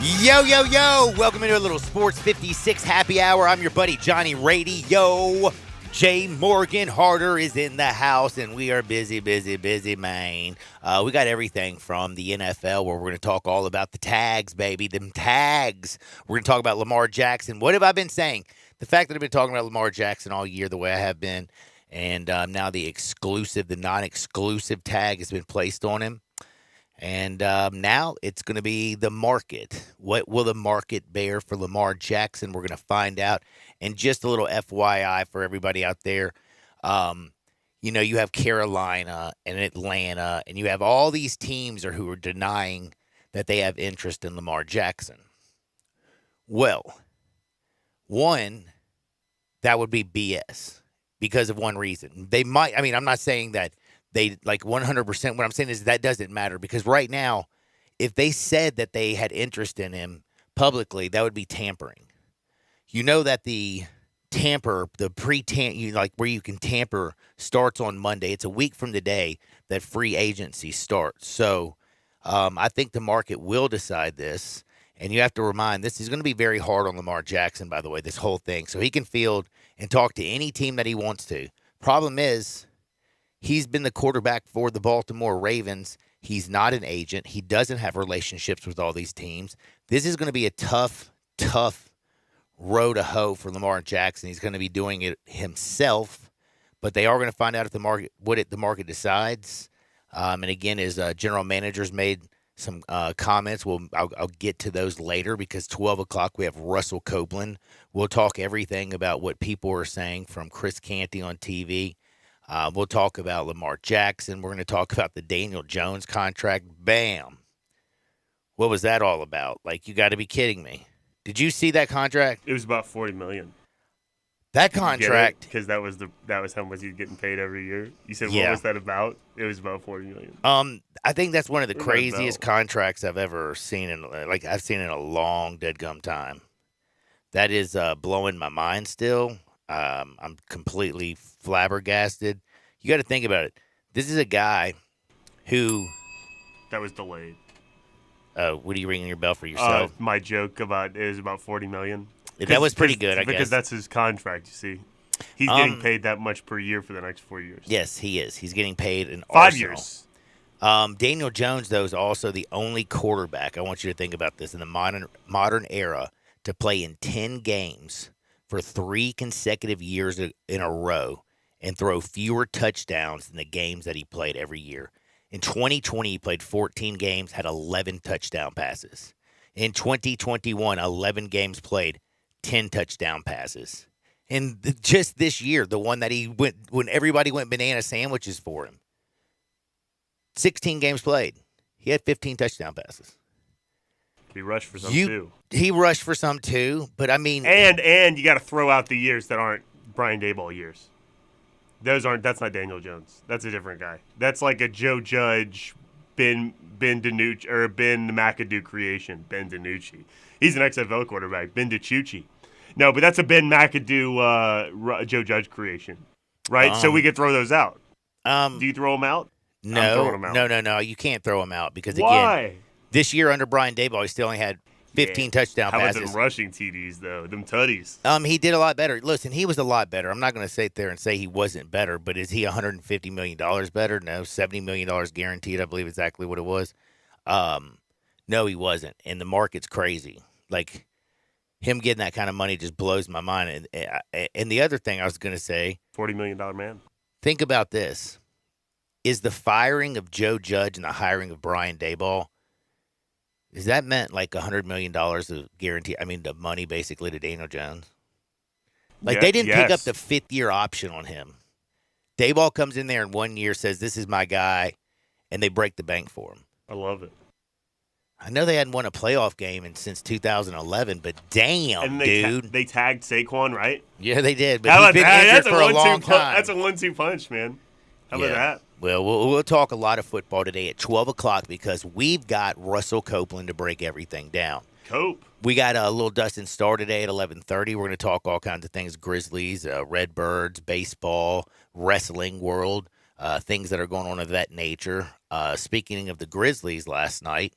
Yo, yo, yo. Welcome into a little Sports 56 happy hour. I'm your buddy Johnny Radio. Jay Morgan Harder is in the house, and we are busy, man. We got everything from the NFL, where we're going to talk all about the tags, baby. Them tags. We're going to talk about Lamar Jackson. What have I been saying? The fact that I've been talking about Lamar Jackson all year the way I have been, and now the non-exclusive tag has been placed on him. And now it's going to be the market. What will the market bear for Lamar Jackson? We're going to find out. And just a little FYI for everybody out there. You have Carolina and Atlanta, and you have all these teams who are denying that they have interest in Lamar Jackson. Well, one, that would be BS because of one reason. They might, I'm not saying that they like 100%. What I'm saying is that doesn't matter, because right now, if they said that they had interest in him publicly, that would be tampering. You know that the where you can tamper starts on Monday. It's a week from the day that free agency starts. So I think the market will decide this. And you have to remind, this is going to be very hard on Lamar Jackson, by the way, this whole thing. So he can field and talk to any team that he wants to. Problem is, he's been the quarterback for the Baltimore Ravens. He's not an agent. He doesn't have relationships with all these teams. This is going to be a tough row to hoe for Lamar Jackson. He's going to be doing it himself, but they are going to find out if the market decides. And again, his general manager's made some comments. I'll get to those later, because 12 o'clock we have Russell Copeland. We'll talk everything about what people are saying from Chris Canty on TV. We'll talk about Lamar Jackson. We're going to talk about the Daniel Jones contract. Bam. What was that all about? Like, you got to be kidding me. Did you see that contract? It was about $40 million. That contract, because that was how much he's getting paid every year. You said, yeah. What was that about? It was about $40 million. I think that's one of the craziest contracts I've ever seen I've seen in a long deadgum time. That is blowing my mind still. I'm completely flabbergasted. You got to think about it. This is a guy who that was delayed. What are you ringing your bell for yourself? My joke about it was about $40 million. That was pretty good, I guess. Because that's his contract, you see. He's getting paid that much per year for the next 4 years. Yes, he is. He's getting paid in 5 years. Daniel Jones, though, is also the only quarterback, I want you to think about this, in the modern era to play in 10 games for 3 consecutive years in a row and throw fewer touchdowns than the games that he played every year. In 2020, he played 14 games, had 11 touchdown passes. In 2021, 11 games played, 10 touchdown passes. And just this year, the one that he went when everybody went banana sandwiches for him, 16 games played. He had 15 touchdown passes. He rushed for some too. He rushed for some too, but I mean, and you got to throw out the years that aren't Brian Daboll years. That's not Daniel Jones. That's a different guy. That's like a Joe Judge, Ben DiNucci, or Ben McAdoo creation. Ben DiNucci. He's an XFL quarterback. Ben DiCucci. No, but that's a Ben McAdoo, Joe Judge creation, right? So we could throw those out. Do you throw them out? No. No. You can't throw them out because Why? This year under Brian Daboll, he still only had 15 touchdown passes. How about them rushing TDs, though? Them tutties. He did a lot better. Listen, he was a lot better. I'm not going to sit there and say he wasn't better, but is he $150 million better? No. $70 million guaranteed, I believe exactly what it was. No, he wasn't. And the market's crazy. Like, him getting that kind of money just blows my mind. And the other thing I was going to say, $40 million man. Think about this. Is the firing of Joe Judge and the hiring of Brian Daboll, is that meant like $100 million of guarantee? I mean, the money basically to Daniel Jones. Like, they didn't pick up the 5th-year option on him. Daboll comes in there in 1 year, says, this is my guy, and they break the bank for him. I love it. I know they hadn't won a playoff game since 2011, but damn, dude. They tagged Saquon, right? Yeah, they did, but he's been injured for a long time. That's a 1-2 punch, man. How about that? Well, we'll talk a lot of football today at 12 o'clock because we've got Russell Copeland to break everything down. Cope. We got a little Dustin Starr today at 11:30. We're going to talk all kinds of things, Grizzlies, Redbirds, baseball, wrestling world, things that are going on of that nature. Speaking of the Grizzlies last night,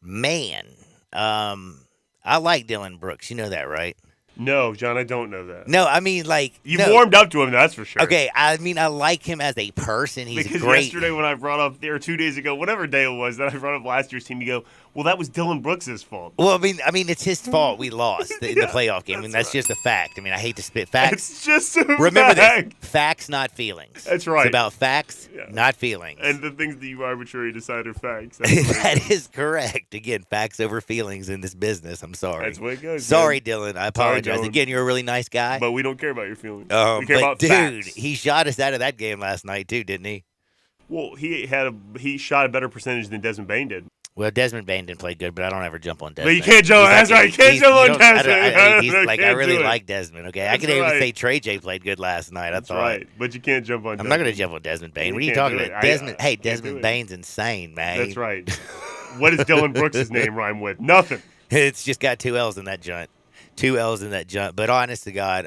man, I like Dylan Brooks. You know that, right? No, John, I don't know that. No, I mean, like. You've no. warmed up to him, that's for sure. Okay, I mean, I like him as a person. He's Because great. yesterday when I brought up, or 2 days ago, whatever day it was, that I brought up last year's team, you go, well, that was Dylan Brooks' fault. Well, I mean, it's his fault we lost in the Yeah, playoff game. I mean, that's right. just a fact. I mean, I hate to spit facts. It's just a Remember fact. this: facts, not feelings. That's right. It's about facts, Yeah. not feelings. And the things that you arbitrarily decide are facts. That's the way it That goes. is correct. Again, facts over feelings in this business. I'm sorry. That's the way it goes. Sorry, man. Dylan. I apologize. Dylan. Again, you're a really nice guy. But we don't care about your feelings. We care but about dude, facts. he shot us out of that game last night too, didn't he? Well, he shot a better percentage than Desmond Bain did. Well, Desmond Bain didn't play good, but I don't ever jump on Desmond. But you can't jump. He's That's right. You can't he's- jump on don't- I don't- Desmond. he's I like, I can't really do it. like Desmond. Okay, I That's could even right. say Trey J played good last night. That's I thought. right. But you can't jump on I'm Desmond. not going to jump on Desmond Bain. You What are you can't talking do about? it. Desmond. Hey, can't do Desmond it. Bain's insane, man. That's right. What does Dylan Brooks' name rhyme with? Nothing. It's just got 2 L's in that junt. 2 L's in that junt. But honest to God,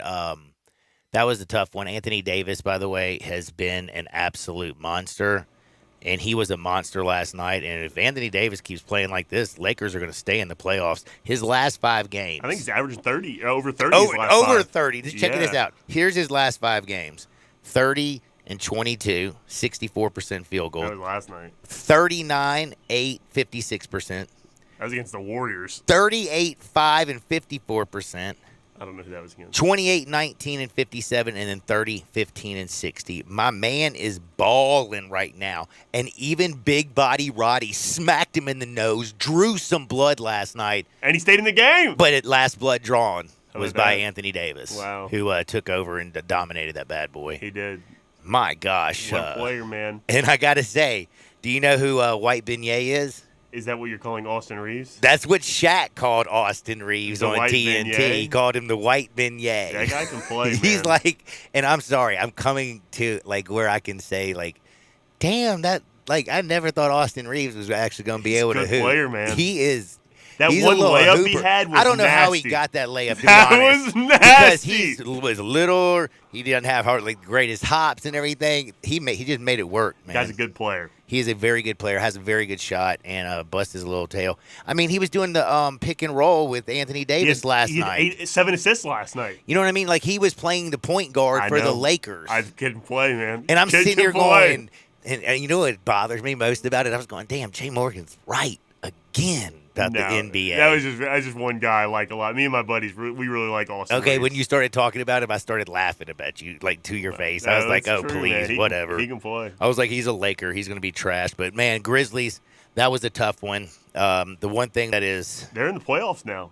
that was a tough one. Anthony Davis, by the way, has been an absolute monster. And he was a monster last night. And if Anthony Davis keeps playing like this, Lakers are going to stay in the playoffs. His last 5 games. I think he's averaging 30, over 30. Over 30. Just check Yeah. this out. Here's his last 5 games. 30 and 22, 64% field That was goal. last night. 39, 8, 56%. That was against the Warriors. 38, 5, and 54%. I don't know who that was against. 28, 19, and 57, and then 30, 15, and 60. My man is balling right now. And even Big Body Roddy smacked him in the nose, drew some blood last night, And he stayed in the game. but at last blood drawn How was about by that? Anthony Davis, Wow. who took over and dominated that bad boy. He did. My gosh. What a player, man. And I got to say, do you know who White Beignet is? Is that what you're calling Austin Reeves? That's what Shaq called Austin Reeves The on White TNT. Beignet? He called him the White Beignet. That guy can play, man. He's like, and I'm sorry, I'm coming to like where I can say like, damn, that like I never thought Austin Reeves was actually going to be He's a able to good hoop. player, man. He is. That he's one a little layup hooper. he had was I don't know how he nasty. got that layup. To be That honest. was Because nasty. he was little, he didn't have hardly the greatest hops and everything. He just made it work, man. Guy's a good player. He is a very good player, has a very good shot, and busts his little tail. I mean, he was doing the pick and roll with Anthony Davis last he had night. 7 assists last night. You know what I mean? Like he was playing the point guard I for the know. Lakers. I can play, man. and I'm Kid sitting can here play. going, and you know what bothers me most about it? I was going, damn, Jay Morgan's right again about the NBA. That was just one guy I like a lot. Me and my buddies, we really like Austin. Okay, Reeves. when you started talking about him, I started laughing about you, like to your face. I was like, that's oh, true, please, man. He whatever. He can play. I was like, he's a Laker. He's going to be trash. But, man, Grizzlies, that was a tough one. The one thing that is, They're in the playoffs now.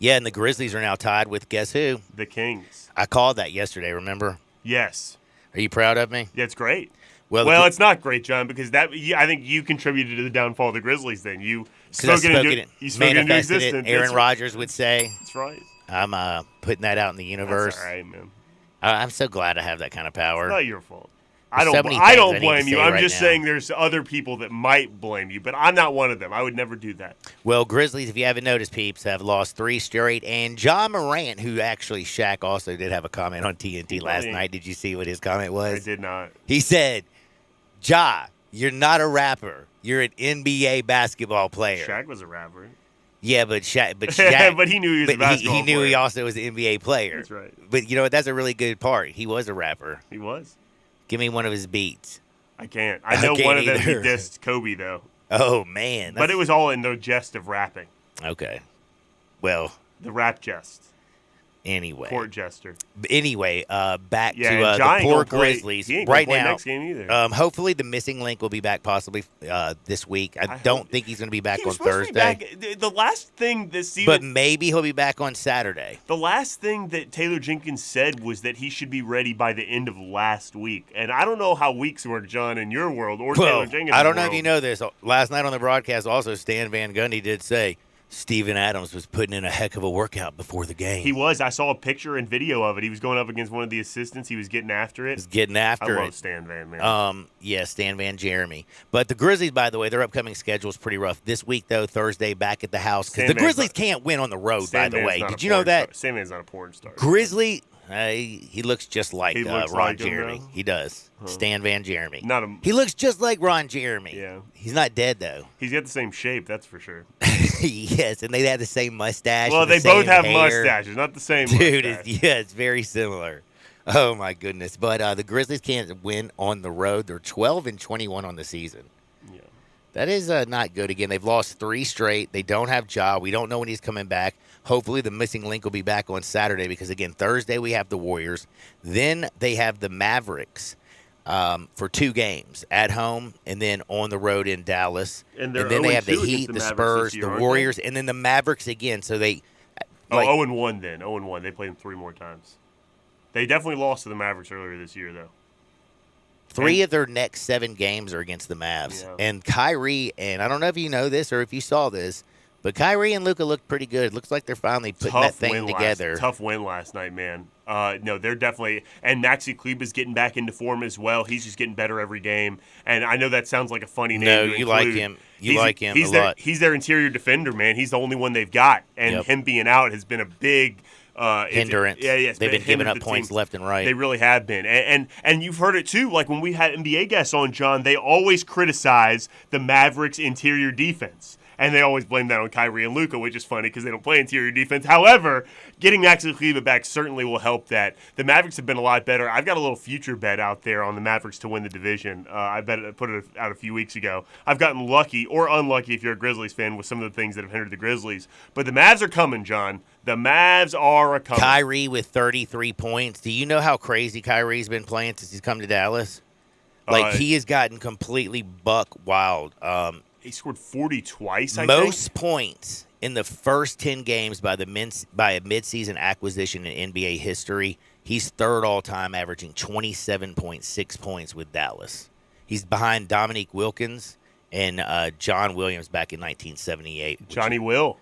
yeah, and the Grizzlies are now tied with guess who? The Kings. I called that yesterday, remember? Yes. Are you proud of me? Yeah, it's great. Well, Well, it's not great, John, because I think you contributed to the downfall of the Grizzlies. Then you spoke it into manifested existence. it. Aaron That's- Rodgers would say, That's right. I'm putting that out in the universe. That's all right, man. I'm so glad I have that kind of power. It's not your fault. There's so many I things don't I need to blame you. say I'm right just now. saying there's other people that might blame you, but I'm not one of them. I would never do that. Well, Grizzlies, if you haven't noticed, peeps, have lost 3 straight. And John Morant, who actually Shaq also did have a comment on TNT last Really? night. Did you see what his comment I was? did not. He said, Ja, you're not a rapper. You're an NBA basketball player. Shaq was a rapper. Yeah, but Shaq, But he knew he was a but basketball he knew player. he also was an NBA player. That's right. But you know what? That's a really good part. He was a rapper. He was. Give me one of his beats. I can't. I I know can't one of them he either. dissed Kobe, though. Oh, man. But it was all in the jest of rapping. Okay. Well, The rap jest. anyway. Court jester. Anyway, back Yeah, to and the Ja ain't poor gonna play- Grizzlies. He ain't gonna Right play now, next game either. hopefully the missing link will be back possibly this week. I hope- don't think he's going to be back He on was supposed to be Thursday. back- The last thing that But Steven, maybe he'll be back on Saturday. the last thing that Taylor Jenkins said was that he should be ready by the end of last week. And I don't know how weeks work, John, in your world or Taylor Well, Jenkins' I don't know if world. you know this. Last night on the broadcast, also Stan Van Gundy did say Steven Adams was putting in a heck of a workout before the game. He was. I saw a picture and video of it. He was going up against one of the assistants. He was getting after it. was getting I after love it. Stan Van, man. Yeah, Stan Van Jeremy. But the Grizzlies, by the way, their upcoming schedule is pretty rough. This week, though, Thursday, back at the house. Because Stan the Van's Grizzlies not- can't win on the road, Stan by the Van's way. not a Did you know porn that? star. Stan Van's not a porn star. Grizzly, he looks just like He looks Ron like him, Jeremy. though? He does. Stan Van Jeremy. Not a. He looks just like Ron Jeremy. Yeah. He's not dead, though. He's got the same shape, that's for sure. Yes, and they have the same mustache. Well, and the they both same have hair. mustaches, not the same Dude, mustache. it's very similar. Oh my goodness! But the Grizzlies can't win on the road. They're 12-21 on the season. Yeah. That is not good. Again, they've lost 3 straight. They don't have Ja. We don't know when he's coming back. Hopefully, the missing link will be back on Saturday because, again, Thursday we have the Warriors. Then they have the Mavericks for 2 games at home and then on the road in Dallas. And they're then they have the 0-2 against Heat, the the Mavericks Spurs, this year, the aren't they? Warriors, and then the Mavericks again. So they. Oh, 0-1 then. 0-1. They played them 3 more times. They definitely lost to the Mavericks earlier this year, though. 3 of their next 7 games are against the Mavs. Yeah. And Kyrie, and I don't know if you know this or if you saw this, but Kyrie and Luka looked pretty good. It looks like they're finally putting that thing together. Tough win last night, man. No, they're definitely – and Maxi Kleber's getting back into form as well. He's just getting better every game. And I know that sounds like a funny name No, to you like include. him. You like him a their, lot. He's their interior defender, man. He's the only one they've got. And Yep. him being out has been a big Hindrance. it's They've been giving hindrance up the points team. left and right. They really have been. And you've heard it too. Like when we had NBA guests on, John, they always criticize the Mavericks' interior defense. And they always blame that on Kyrie and Luka, which is funny because they don't play interior defense. However, getting Maxi Kleber back certainly will help that. The Mavericks have been a lot better. I've got a little future bet out there on the Mavericks to win the division. I put it out a few weeks ago. I've gotten lucky or unlucky if you're a Grizzlies fan with some of the things that have hindered the Grizzlies. But the Mavs are coming, John. The Mavs are a coming. Kyrie with 33 points. Do you know how crazy Kyrie's been playing since he's come to Dallas? Like, he has gotten completely buck wild. He scored 40 twice, I think. Most points in the first 10 games by a midseason acquisition in NBA history. He's third all-time, averaging 27.6 points with Dallas. He's behind Dominique Wilkins and John Williams back in 1978. Johnny Williamson.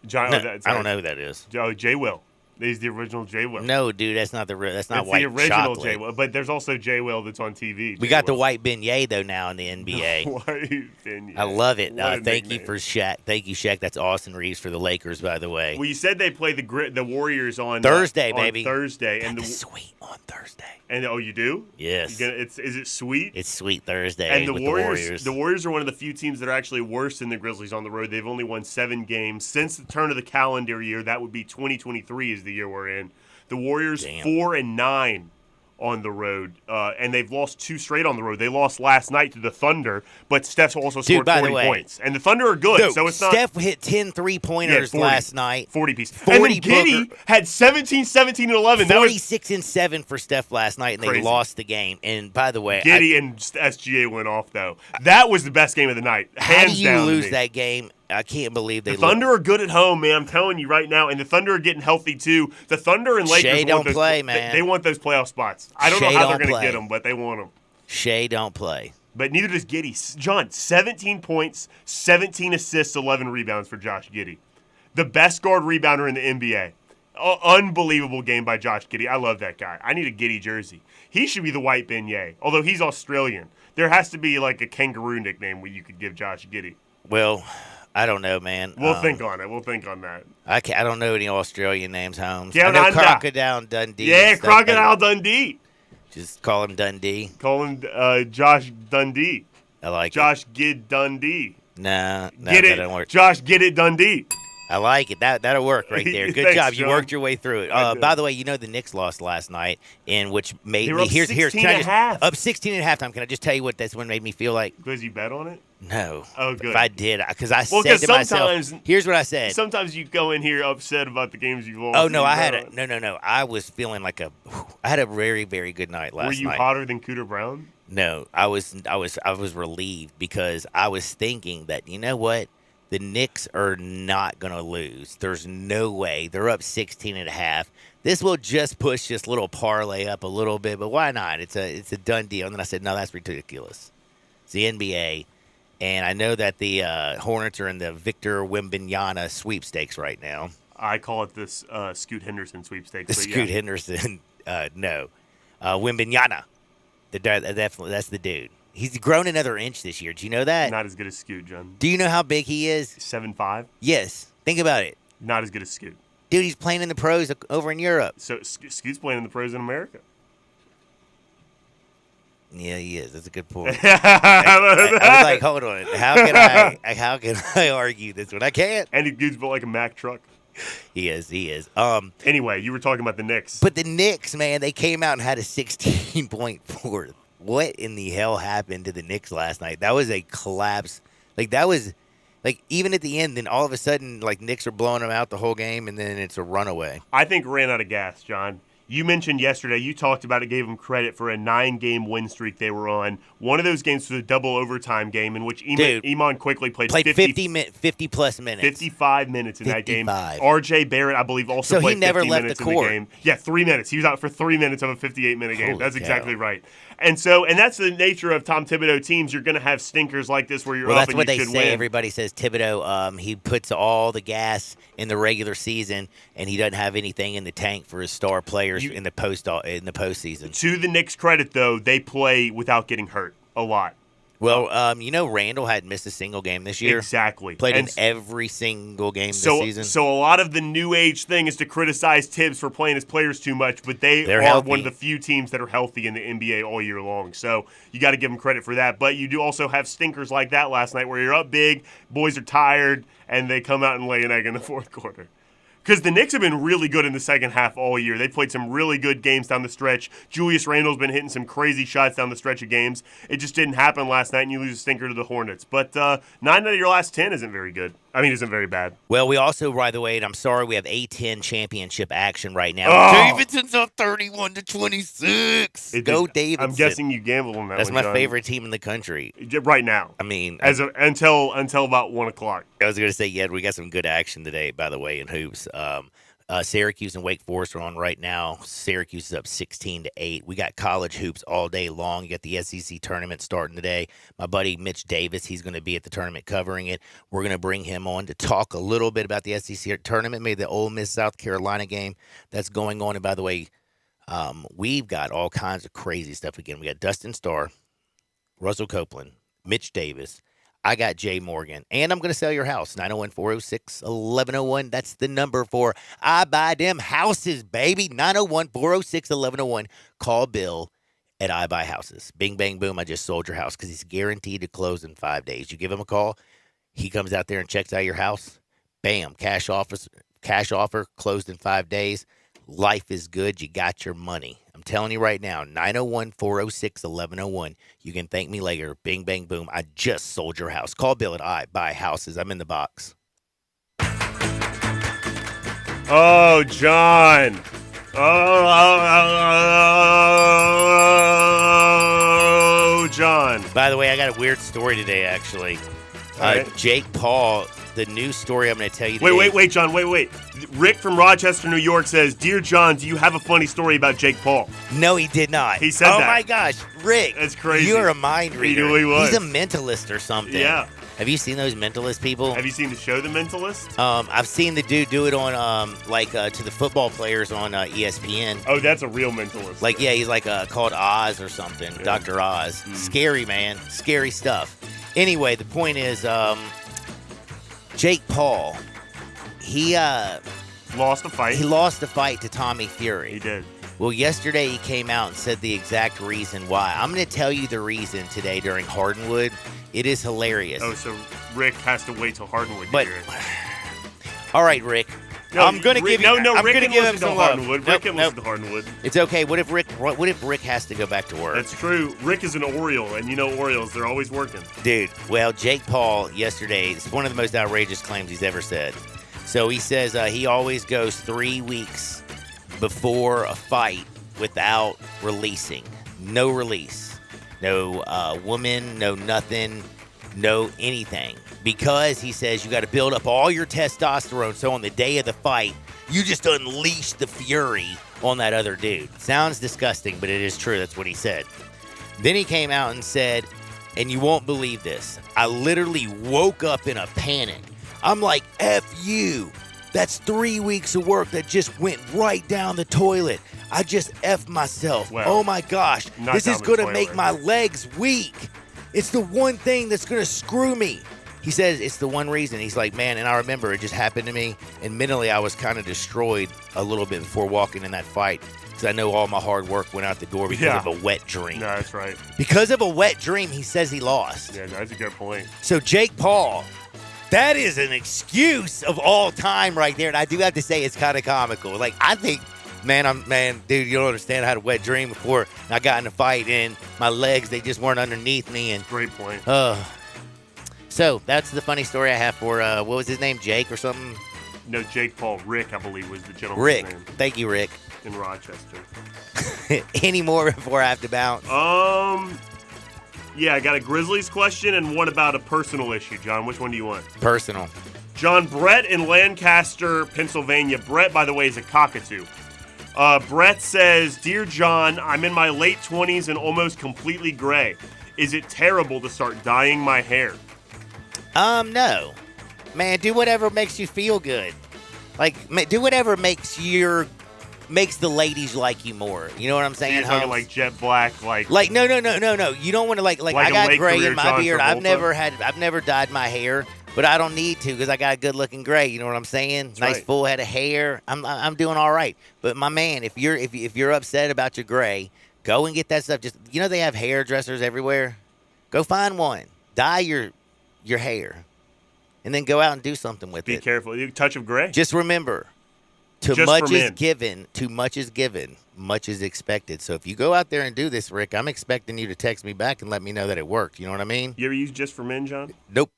John, No, I don't know who that is. J. Will. He's the original J. Will. No, dude, that's not That's white the original chocolate. J. Will. But there's also J. Will that's on TV. We got the white beignet though now in the NBA. White beignet. I love it. What a Thank you nickname. for Shaq. Thank you, Shaq. That's Austin Reeves for the Lakers, by the way. Well, you said they play the Warriors on Thursday, on baby. Thursday, Got and the sweet on Thursday. you do? Yes. Is it sweet? It's Sweet Thursday And with the Warriors. The Warriors are one of the few teams that are actually worse than the Grizzlies on the road. They've only won 7 games since the turn of the calendar year. That would be 2023 is the year we're in. The Warriors 4-9 on the road, and they've lost 2 straight on the road. They lost last night to the Thunder, but Steph also scored by the 40 way, points. And the Thunder are good, Dude, so it's not. Steph hit 10 3-pointers 40, last night. 40 piece. 40 and then Giddey Booker. had 17, 17, and 11. That was 46 and 7 for Steph last night, and they Crazy. lost the game. And by the way, Giddey and SGA went off, though. That was the best game of the night. how Hands do you down to lose me. that game? I can't believe they The Thunder are good at home, man. I'm telling you right now, and the Thunder are getting healthy too. The Thunder and Lakers Shea want don't those, play, man. They want those playoff spots. I don't Shea know how they're don't going to play. get them, but they want them. Shea don't play. But neither does Giddey. John, 17 points, 17 assists, 11 rebounds for Josh Giddey. The best guard rebounder in the NBA. Unbelievable game by Josh Giddey. I love that guy. I need a Giddey jersey. He should be the white beignet, although he's Australian. There has to be like a kangaroo nickname where you could give Josh Giddey. Well, I don't know, man. We'll think on it. We'll think on that. I don't know any Australian names, Holmes. Down I know under. Crocodile Dundee. Yeah, and stuff, but Crocodile Dundee. Just call him Dundee. Call him Josh Dundee. I like Josh Gid Dundee. it. No, Get that it? don't work. Josh Get It Dundee. I like it. That'll work right there. Good Thanks, job. You John. worked your way through it. I did. By the way, you know the Knicks lost last night, in which made They were me up here's 16 can I and a just half. up 16 and a half time. Can I just tell you what that's one made me feel like? Because you bet on it? No. Oh, good. If I did, because I Well, said 'cause to myself, sometimes- here's what I said. Sometimes you go in here upset about the games you lost. Oh no, You I bet had on it. no. I was feeling like I had a very very good night last Were you night. hotter than Cooter Brown? No, I was relieved because I was thinking that, you know what? The Knicks are not going to lose. There's no way. They're up 16 and a half. This will just push this little parlay up a little bit, but why not? It's a done deal. And then I said, no, that's ridiculous. It's the NBA, and I know that the Hornets are in the Victor Wembanyama sweepstakes right now. I call it this Scoot Henderson sweepstakes. The but Scoot yeah. Henderson, no. Wembanyama. Definitely, that's the dude. He's grown another inch this year. Do you know that? Not as good as Scoot, John. Do you know how big he is? 7'5". Yes. Think about it. Not as good as Scoot. Dude, he's playing in the pros over in Europe. So Scoot's playing in the pros in America. Yeah, he is. That's a good point. I was like, hold on. How can I argue this one? I can't. And he dude's built like a Mack truck. He is. Anyway, you were talking about the Knicks. But the Knicks, man, they came out and had a 16-point fourth. What in the hell happened to the Knicks last night? That was a collapse. Even at the end, then all of a sudden, Knicks are blowing them out the whole game, and then it's a runaway. I think ran out of gas, John. You mentioned yesterday, you talked about it, gave them credit for a 9-game win streak they were on. One of those games was a double overtime game in which Iman quickly played 50-plus minutes. 55 minutes in 55. that game. R.J. Barrett, I believe, also played 50 minutes in the game. Yeah, 3 minutes. He was out for 3 minutes of a 58-minute game. That's exactly right. And that's the nature of Tom Thibodeau teams. You're going to have stinkers like this where you're up and you should win. That's what they say. Everybody says Thibodeau, he puts all the gas in the regular season, and he doesn't have anything in the tank for his star players in the postseason. To the Knicks' credit, though, they play without getting hurt a lot. Well, Randall hadn't missed a single game this year. Exactly. Played in every single game this season. So a lot of the new age thing is to criticize Tibbs for playing his players too much, but they're healthy. One of the few teams that are healthy in the NBA all year long. So you got to give them credit for that. But you do also have stinkers like that last night where you're up big, boys are tired, and they come out and lay an egg in the fourth quarter. Because the Knicks have been really good in the second half all year. They played some really good games down the stretch. Julius Randle's been hitting some crazy shots down the stretch of games. It just didn't happen last night, and you lose a stinker to the Hornets. But 9 out of your last 10 isn't very good. Isn't very bad. Well, we also, by the way, and I'm sorry, we have A-10 championship action right now. Davidson's up 31-26. Go Davidson. I'm guessing you gambled on that. That's one, my favorite team in the country. Right now. Until about 1 o'clock. I was going to say, we got some good action today, by the way, in hoops. Syracuse and Wake Forest are on right now. Syracuse is up 16-8. We got college hoops all day long. You got the SEC tournament starting today. My buddy Mitch Davis, he's going to be at the tournament covering it. We're going to bring him on to talk a little bit about the SEC tournament, maybe the Ole Miss South Carolina game that's going on. And by the way, we've got all kinds of crazy stuff again. We got Dustin Starr, Russell Copeland, Mitch Davis. I got Jay Morgan, and I'm going to sell your house, 901-406-1101. That's the number for I Buy Them Houses, baby, 901-406-1101. Call Bill at I Buy Houses. Bing, bang, boom, I just sold your house because he's guaranteed to close in 5 days. You give him a call, he comes out there and checks out your house. Bam, cash offer, closed in 5 days. Life is good. You got your money. I'm telling you right now, 901-406-1101. You can thank me later. Bing, bang, boom. I just sold your house. Call Bill at I Buy Houses. I'm in the box. Oh, John. Oh, John. By the way, I got a weird story today, actually. Right. Jake Paul, the news story I'm going to tell you today. Wait, John, wait. Rick from Rochester, New York says, Dear John, do you have a funny story about Jake Paul? No, he did not. He said that. Oh, my gosh. Rick. That's crazy. You're a mind reader. He was. He's a mentalist or something. Yeah. Have you seen those mentalist people? Have you seen the show The Mentalist? I've seen the dude do it on, to the football players on ESPN. Oh, that's a real mentalist. He's called Oz or something. Yeah. Dr. Oz. Mm-hmm. Scary, man. Scary stuff. Anyway, the point is, Jake Paul, he lost a fight. He lost the fight to Tommy Fury. He did. Well, yesterday he came out and said the exact reason why. I'm going to tell you the reason today during Hardwood. It is hilarious. Oh, so Rick has to wait till Hardwood to hear it. All right, Rick. No, I'm going to give you. No, I'm Rick going to give him some love. Rick can listen to Hardwood. It's okay. What if Rick has to go back to work? That's true. Rick is an Oriole, and you know Orioles, they're always working. Dude, well, Jake Paul yesterday, it's one of the most outrageous claims he's ever said. So he says he always goes 3 weeks before a fight without releasing. No release. No woman, no nothing, no anything. Because he says you got to build up all your testosterone so on the day of the fight, you just unleash the fury on that other dude. Sounds disgusting, but it is true. That's what he said. Then he came out and said, and you won't believe this, I literally woke up in a panic. I'm like, F you. That's 3 weeks of work that just went right down the toilet. I just F'd myself. Well, oh my gosh. This is going to make my legs weak. It's the one thing that's going to screw me. He says it's the one reason. He's like, man, and I remember it just happened to me. And mentally, I was kind of destroyed a little bit before walking in that fight. because I know all my hard work went out the door because of a wet dream. No, that's right. Because of a wet dream, he says he lost. Yeah, that's a good point. So Jake Paul, that is an excuse of all time right there. And I do have to say it's kind of comical. Like, I think, dude, you don't understand. I had a wet dream before I got in a fight, and my legs, they just weren't underneath me. And great point. So that's the funny story I have for, what was his name, Jake or something? No, Jake Paul. Rick, I believe, was the gentleman's Rick. name. Thank you, Rick. In Rochester. Any more before I have to bounce? Yeah, I got a Grizzlies question and one about a personal issue, John. Which one do you want? Personal. John, Brett in Lancaster, Pennsylvania. Brett, by the way, is a cockatoo. Brett says, Dear John, I'm in my late 20s and almost completely gray. Is it terrible to start dyeing my hair? No. Man, do whatever makes you feel good. Like, do whatever makes the ladies like you more. You know what I'm saying? You're talking like jet black, like no. You don't want to like I got gray in my beard. I've never dyed my hair, but I don't need to because I got a good looking gray. You know what I'm saying? That's nice right. full head of hair. I'm doing all right. But my man, if you're upset about your gray, go and get that stuff. Just they have hairdressers everywhere. Go find one. Dye your hair, and then go out and do something with it. Be careful. You touch of gray. Just remember. Too much is given, much is expected. So if you go out there and do this, Rick, I'm expecting you to text me back and let me know that it worked. You know what I mean? You ever use Just for Men, John? Nope.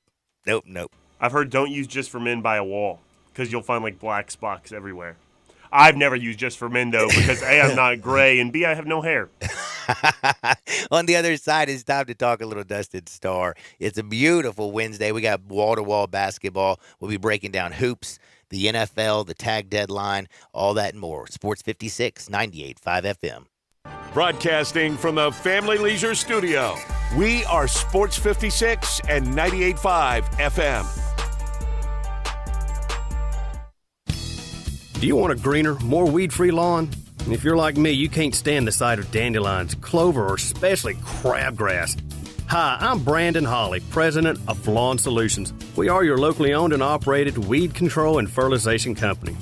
I've heard don't use Just for Men by a wall because you'll find like black spots everywhere. I've never used Just for Men, though, because A, I'm not gray, and B, I have no hair. On the other side, it's time to talk a little Dustin Starr. It's a beautiful Wednesday. We got wall-to-wall basketball. We'll be breaking down hoops, the NFL, the tag deadline, all that and more. Sports 56, 98.5 FM. Broadcasting from the Family Leisure Studio, we are Sports 56 and 98.5 FM. Do you want a greener, more weed-free lawn? If you're like me, you can't stand the sight of dandelions, clover, or especially crabgrass. Hi, I'm Brandon Hawley, president of Lawn Solutions. We are your locally owned and operated weed control and fertilization company.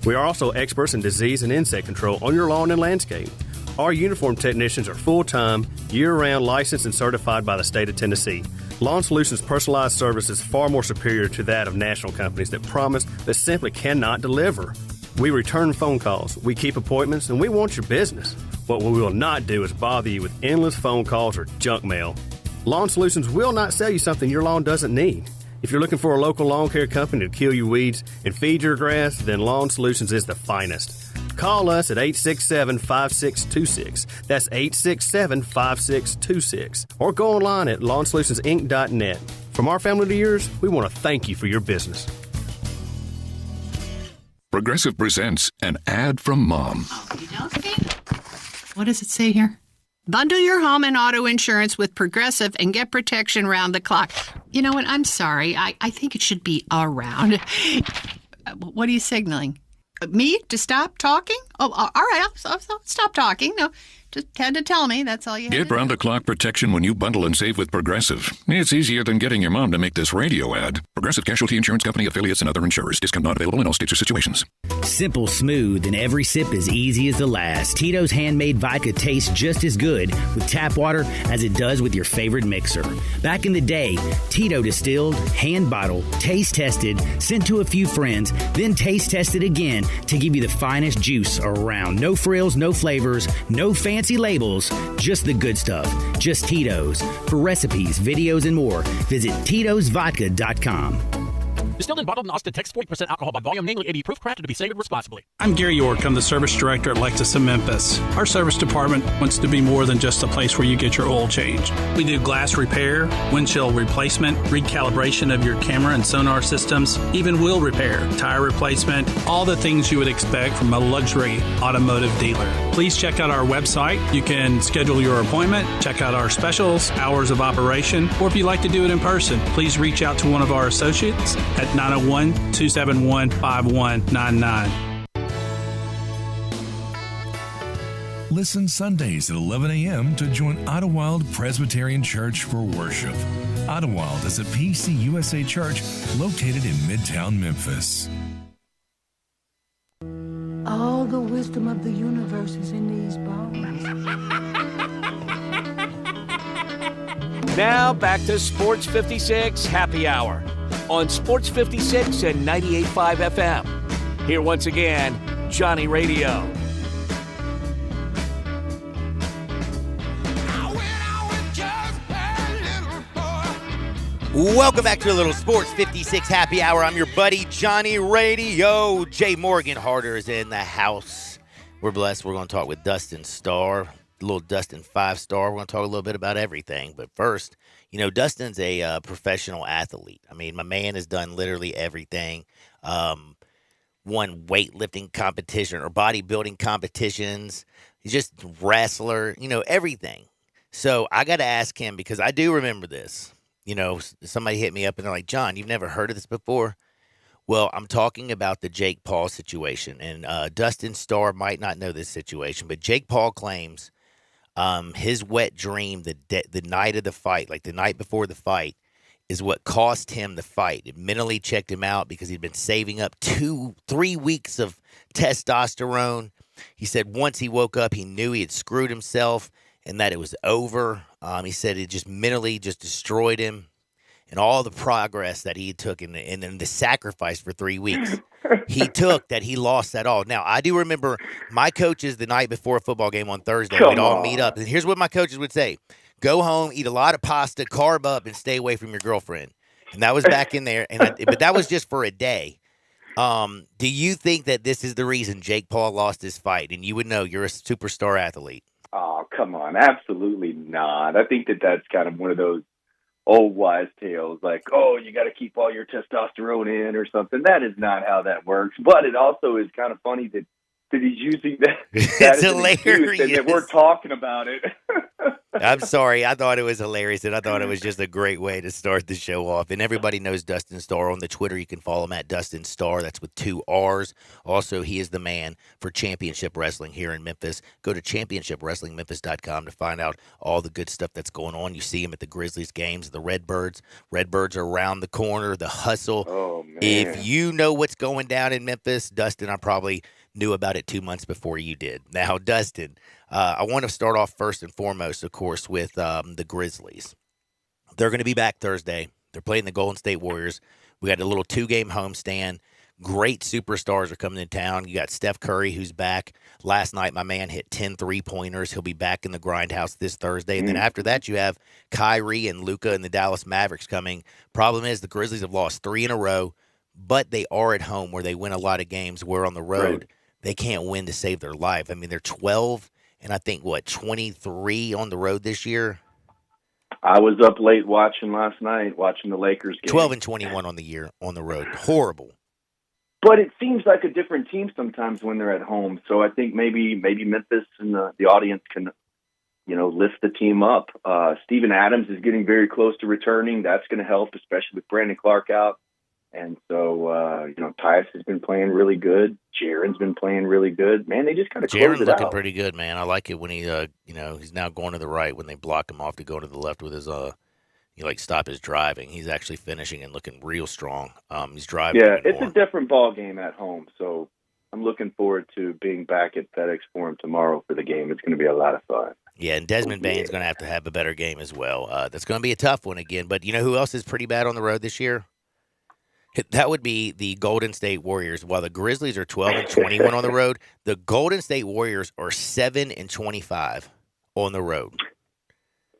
We are also experts in disease and insect control on your lawn and landscape. Our uniformed technicians are full-time, year-round licensed and certified by the state of Tennessee. Lawn Solutions' personalized service is far more superior to that of national companies that promise but simply cannot deliver. We return phone calls, we keep appointments, and we want your business. What we will not do is bother you with endless phone calls or junk mail. Lawn Solutions will not sell you something your lawn doesn't need. If you're looking for a local lawn care company to kill your weeds and feed your grass, then Lawn Solutions is the finest. Call us at 867-5626. That's 867-5626. Or go online at lawnsolutionsinc.net. From our family to yours, we want to thank you for your business. Progressive presents an ad from Mom. What does it say here? Bundle your home and auto insurance with Progressive and get protection round the clock. You know what? I'm sorry. I think it should be around. What are you signaling? Me to stop talking? Oh, all right. I'll stop talking. No, just had to tell me. That's all you had Get to do. round-the-clock protection when you bundle and save with Progressive. It's easier than getting your mom to make this radio ad. Progressive Casualty Insurance Company, affiliates, and other insurers. Discount not available in all states or situations. Simple, smooth, and every sip as easy as the last. Tito's handmade vodka tastes just as good with tap water as it does with your favorite mixer. Back in the day, Tito distilled, hand-bottled, taste-tested, sent to a few friends, then taste-tested again to give you the finest juice around. No frills, no flavors, no fancy labels, just the good stuff. Just Tito's. For recipes, videos, and more, visit Tito'sVodka.com. Distilled and bottled in Austin, Texas, 40% alcohol by volume, namely 80 proof, crafted to be savored responsibly. I'm Gary York. I'm the service director at Lexus of Memphis. Our service department wants to be more than just a place where you get your oil changed. We do glass repair, windshield replacement, recalibration of your camera and sonar systems, even wheel repair, tire replacement, all the things you would expect from a luxury automotive dealer. Please check out our website. You can schedule your appointment, check out our specials, hours of operation, or if you'd like to do it in person, please reach out to one of our associates at 901-271-5199. Listen Sundays at 11 a.m. to join Idlewild Presbyterian Church for worship. Idlewild is a PCUSA church located in Midtown Memphis. All the wisdom of the universe is in these bones. Now back to Sports 56 Happy Hour on Sports 56 and 98.5 FM. Here once again, Johnny Radio. Welcome back to a little Sports 56 Happy Hour. I'm your buddy Johnny Radio. Jay Morgan Harder is in the house. We're blessed. We're going to talk with Dustin Starr, a little Dustin 5-star. We're going to talk a little bit about everything. But first, Dustin's a professional athlete. I mean, my man has done literally everything. Won weightlifting competition or bodybuilding competitions. He's just a wrestler, everything. So I got to ask him because I do remember this. Somebody hit me up and they're like, John, you've never heard of this before? Well, I'm talking about the Jake Paul situation. And Dustin Starr might not know this situation, but Jake Paul claims his wet dream the night of the fight, like the night before the fight, is what cost him the fight. It mentally checked him out because he'd been saving up 2-3 weeks of testosterone. He said once he woke up, he knew he had screwed himself and that it was over. He said it just mentally just destroyed him and all the progress that he took and the sacrifice for 3 weeks he took, that he lost that all. Now, I do remember my coaches the night before a football game on Thursday, we'd all meet up. And here's what my coaches would say. Go home, eat a lot of pasta, carb up, and stay away from your girlfriend. And that was back in there. But that was just for a day. Do you think that this is the reason Jake Paul lost his fight? And you would know, you're a superstar athlete. Oh, come on. Absolutely not. I think that's kind of one of those old wise tales, like, oh, you got to keep all your testosterone in or something. That is not how that works. But it also is kind of funny that he's using that It's as hilarious. an excuse and that we're talking about it. I'm sorry. I thought it was hilarious, and I thought it was just a great way to start the show off. And everybody knows Dustin Starr on the Twitter. You can follow him at Dustin Starr. That's with 2 R's. Also, he is the man for Championship Wrestling here in Memphis. Go to championshipwrestlingmemphis.com to find out all the good stuff that's going on. You see him at the Grizzlies games, the Redbirds. Redbirds are around the corner, the hustle. Oh, man. If you know what's going down in Memphis, Dustin, I probably knew about it 2 months before you did. Now, Dustin, I want to start off first and foremost, of course, with the Grizzlies. They're going to be back Thursday. They're playing the Golden State Warriors. We got a little 2-game homestand. Great superstars are coming to town. You got Steph Curry, who's back. Last night, my man hit 10 3-pointers. He'll be back in the grindhouse this Thursday. And then after that, you have Kyrie and Luka and the Dallas Mavericks coming. Problem is, the Grizzlies have lost 3 in a row, but they are at home where they win a lot of games. Where on the road, they can't win to save their life. I mean, they're 12 and I think, 23 on the road this year? I was up late last night, watching the Lakers game. 12 and 21 on the year on the road. Horrible. But it seems like a different team sometimes when they're at home. So I think maybe Memphis and the audience can, lift the team up. Steven Adams is getting very close to returning. That's going to help, especially with Brandon Clark out. And so, Tyus has been playing really good. Jaren's been playing really good. Man, they just kind of close it out. Jaren's looking pretty good, man. I like it when he, he's now going to the right when they block him off to go to the left with his, stop his driving. He's actually finishing and looking real strong. He's driving. Yeah, it's a different ball game at home. So I'm looking forward to being back at FedEx Forum tomorrow for the game. It's going to be a lot of fun. Yeah, and Desmond Bane's going to have a better game as well. That's going to be a tough one again. But you know who else is pretty bad on the road this year? That would be the Golden State Warriors. While the Grizzlies are 12 and 21 on the road, the Golden State Warriors are 7 and 25 on the road.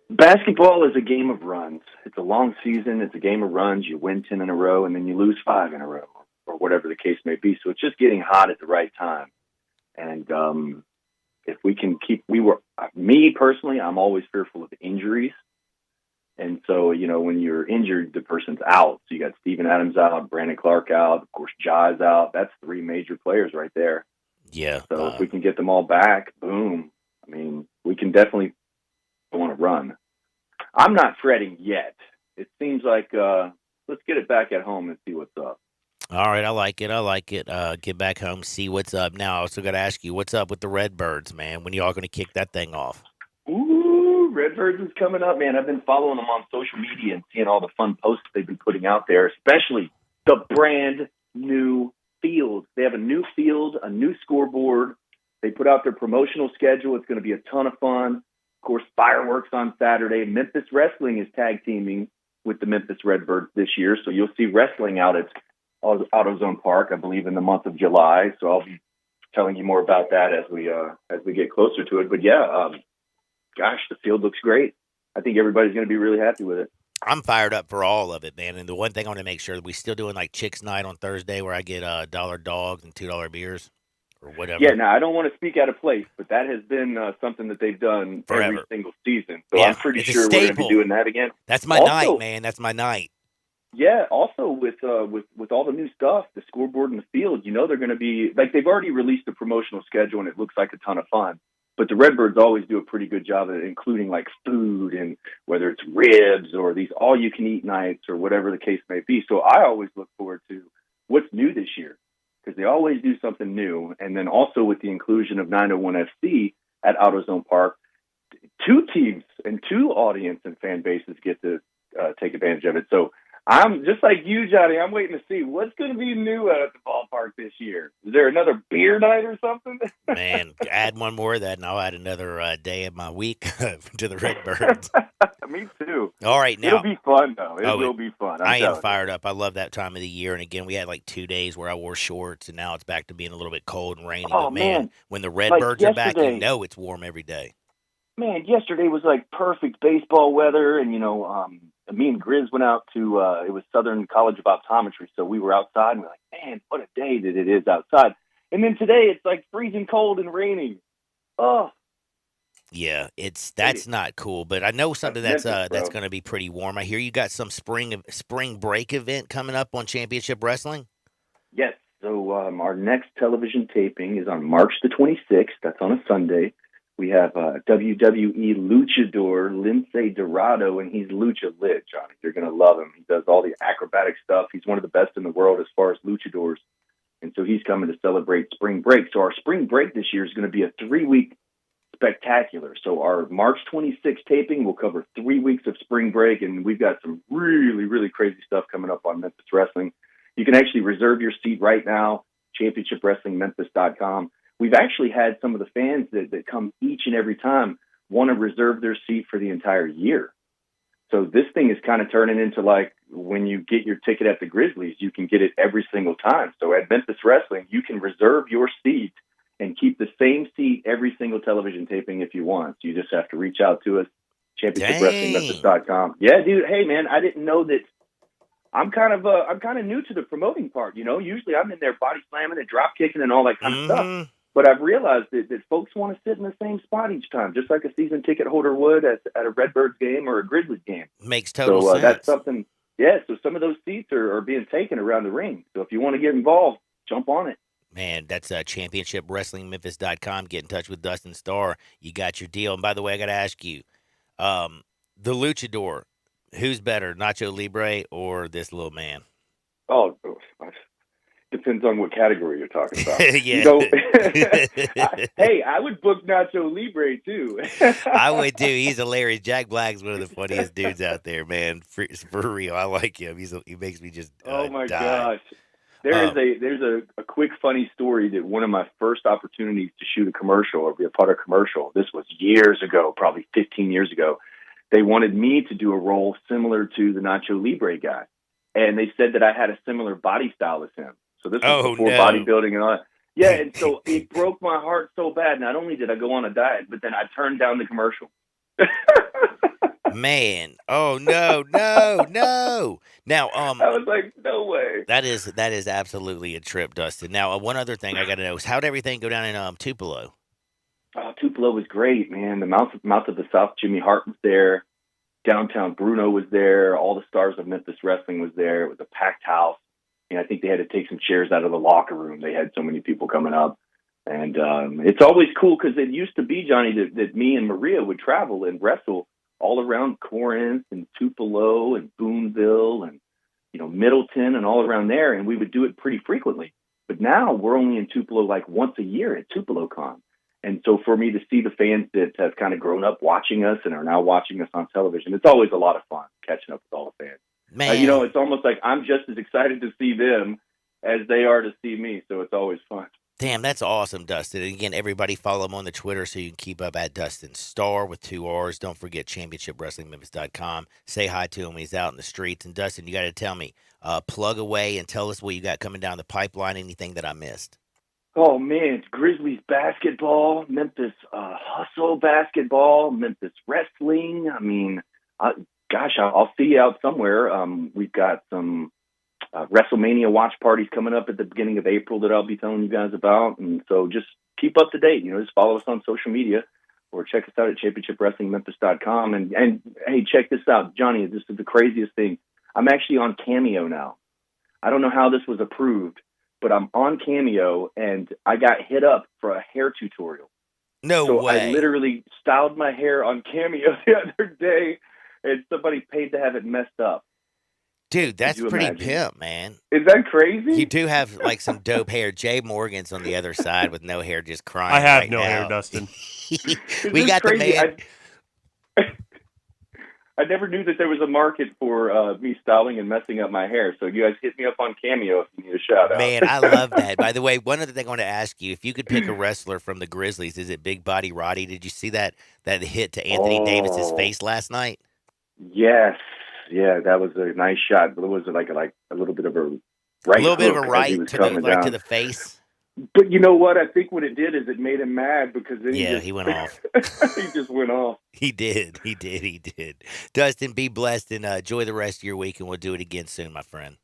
Basketball is a game of runs. It's a long season. It's a game of runs. You win 10 in a row, and then you lose 5 in a row, or whatever the case may be. So it's just getting hot at the right time. And if we can me personally, I'm always fearful of injuries. And so, when you're injured, the person's out. So you got Steven Adams out, Brandon Clark out, of course, Ja's out. That's 3 major players right there. Yeah. So if we can get them all back, boom. I mean, we can definitely want to run. I'm not fretting yet. It seems like let's get it back at home and see what's up. All right, I like it. Get back home, see what's up. Now, I also got to ask you, what's up with the Redbirds, man? When y'all going to kick that thing off? Ooh, Redbirds is coming up, man. I've been following them on social media and seeing all the fun posts they've been putting out there, especially the brand new field. They have a new field, a new scoreboard, They put out their promotional schedule. It's going to be a ton of fun. Of course, fireworks on Saturday. Memphis Wrestling is tag teaming with the Memphis Redbirds this year, so you'll see wrestling out at AutoZone Park, I believe, in the month of July. So I'll be telling you more about that as we get closer to it. But yeah, gosh, the field looks great. I think everybody's going to be really happy with it. I'm fired up for all of it, man. And the one thing I want to make sure that we still doing like Chicks Night on Thursday, where I get $1 dogs and $2 beers or whatever. Yeah, now I don't want to speak out of place, but that has been something that they've done Forever. every single season. So Yeah, I'm pretty it's a sure we're going to staple. be doing that again. That's my Also- night, man. That's my night. Yeah, also with all the new stuff, the scoreboard and the field, they're going to be like, they've already released the promotional schedule and it looks like a ton of fun. But the Redbirds always do a pretty good job of including like food, and whether it's ribs or these all-you-can-eat nights or whatever the case may be. So I always look forward to what's new this year, because they always do something new. And then also with the inclusion of 901 FC at AutoZone Park, 2 teams and 2 audience and fan bases get to take advantage of it. So I'm just like you, Johnny. I'm waiting to see what's going to be new out at the ballpark this year. Is there another beer night or something? Man, add one more of that, and I'll add another day of my week to the Redbirds. Me too. All right, now it'll be fun though. It Oh, will be fun. I am telling you. fired up. I love that time of the year. And again, we had like 2 days where I wore shorts, and now it's back to being a little bit cold and rainy. Oh, but man, man. when the Redbirds are back, yesterday. it's warm every day. Man, yesterday was like perfect baseball weather, and me and Grizz went out to it was Southern College of Optometry, so we were outside and we're like, man, what a day that it is outside. And then today it's like freezing cold and raining. Oh, Yeah, that's not cool. But I know something that's Memphis, bro. that's going to be pretty warm. I hear you got some spring break event coming up on Championship Wrestling. yes. So our next television taping is on March the 26th. That's on a Sunday. We have WWE luchador Lince Dorado, and he's Lucha Lit, Johnny. You're going to love him. He does all the acrobatic stuff. He's one of the best in the world as far as luchadors. And so he's coming to celebrate spring break. So our spring break this year is going to be a 3-week spectacular. So our March 26th taping will cover 3 weeks of spring break, and we've got some really, really crazy stuff coming up on Memphis Wrestling. You can actually reserve your seat right now, championshipwrestlingmemphis.com. We've actually had some of the fans that come each and every time want to reserve their seat for the entire year. So this thing is kind of turning into like when you get your ticket at the Grizzlies, you can get it every single time. So at Memphis Wrestling, you can reserve your seat and keep the same seat every single television taping if you want. So you just have to reach out to us, championshipwrestlingmemphis.com. Yeah, dude. Hey, man, I didn't know that. I'm kind of new to the promoting part. Usually I'm in there body slamming and drop kicking and all that kind of stuff. But I've realized that folks want to sit in the same spot each time, just like a season ticket holder would at a Redbirds game or a Grizzlies game. Makes total sense. That's something. Yeah. So some of those seats are being taken around the ring. So if you want to get involved, jump on it. Man, that's championshipwrestlingmemphis.com. Get in touch with Dustin Starr. You got your deal. And by the way, I got to ask you, the luchador, who's better, Nacho Libre or this little man? Oh, depends on what category you're talking about. Yeah. Hey, I would book Nacho Libre too. I would too. He's hilarious. Jack Black's one of the funniest dudes out there, man. For real, I like him. He makes me just oh my die. gosh. There's a quick funny story that one of my first opportunities to shoot a commercial or be a part of a commercial. This was years ago, probably 15 years ago. They wanted me to do a role similar to the Nacho Libre guy, and they said that I had a similar body style as him. So this was before bodybuilding and all that. Yeah, and so it broke my heart so bad. Not only did I go on a diet, but then I turned down the commercial. Man, oh no. Now, I was like, no way. That is absolutely a trip, Dustin. Now, one other thing I got to know is how'd everything go down in Tupelo? Tupelo was great, man. The Mouth of the South, Jimmy Hart was there. Downtown Bruno was there. All the stars of Memphis Wrestling was there. It was a packed house. And I think they had to take some chairs out of the locker room. They had so many people coming up. And it's always cool because it used to be, Johnny, that me and Maria would travel and wrestle all around Corinth and Tupelo and Boonville and, Middleton and all around there. And we would do it pretty frequently. But now we're only in Tupelo like once a year at TupeloCon. And so for me to see the fans that have kind of grown up watching us and are now watching us on television, it's always a lot of fun catching up with all the fans. Man. It's almost like I'm just as excited to see them as they are to see me. So it's always fun. Damn, that's awesome, Dustin. And again, everybody follow him on the Twitter so you can keep up at Dustin Starr with 2 R's. Don't forget ChampionshipWrestlingMemphis.com. Say hi to him when he's out in the streets. And Dustin, you got to tell me, plug away and tell us what you got coming down the pipeline, anything that I missed. Oh, man, it's Grizzlies basketball, Memphis hustle basketball, Memphis wrestling. I mean, I'll see you out somewhere. We've got some WrestleMania watch parties coming up at the beginning of April that I'll be telling you guys about. And so just keep up to date. Just follow us on social media or check us out at ChampionshipWrestlingMemphis.com. And hey, check this out, Johnny. This is the craziest thing. I'm actually on Cameo now. I don't know how this was approved, but I'm on Cameo, and I got hit up for a hair tutorial. No way. I literally styled my hair on Cameo the other day, and somebody paid to have it messed up. Dude, that's pretty pimp, man. Is that crazy? You do have like some dope hair. Jay Morgan's on the other side with no hair, just crying. I have right no now. hair, Dustin. We got crazy? the man. I never knew that there was a market for me styling and messing up my hair. So you guys hit me up on Cameo if you need a shout out. Man, I love that. By the way, one other thing I want to ask you, if you could pick a wrestler from the Grizzlies, is it Big Body Roddy? Did you see that hit to Anthony Davis's face last night? Yes. Yeah, that was a nice shot. But it was like a little bit of a right. A little bit of a right to the face. But you know what? I think what it did is it made him mad because then he went off. He just went off. He did. Dustin, be blessed and enjoy the rest of your week, and we'll do it again soon, my friend.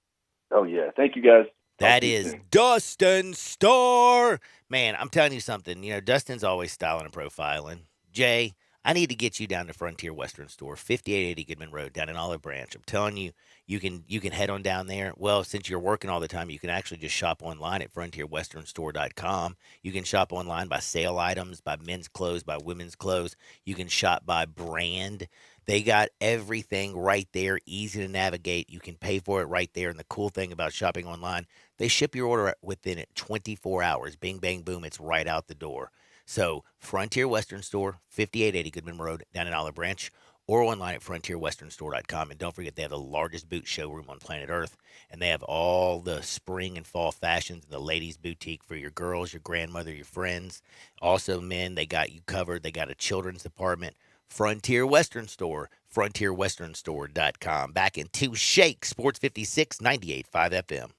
Oh, yeah. Thank you, guys. That is Dustin Starr. Man, I'm telling you something. Dustin's always styling and profiling. Jay, I need to get you down to Frontier Western Store, 5880 Goodman Road, down in Olive Branch. I'm telling you, you can head on down there. Well, since you're working all the time, you can actually just shop online at frontierwesternstore.com. You can shop online by sale items, by men's clothes, by women's clothes. You can shop by brand. They got everything right there, easy to navigate. You can pay for it right there. And the cool thing about shopping online, they ship your order within 24 hours. Bing, bang, boom, it's right out the door. So Frontier Western Store, 5880 Goodman Road, down in Olive Branch, or online at frontierwesternstore.com. And don't forget, they have the largest boot showroom on planet Earth, and they have all the spring and fall fashions in the ladies' boutique for your girls, your grandmother, your friends. Also, men, they got you covered. They got a children's department. Frontier Western Store, frontierwesternstore.com. Back in 2 Shake, Sports 56, 98.5 FM.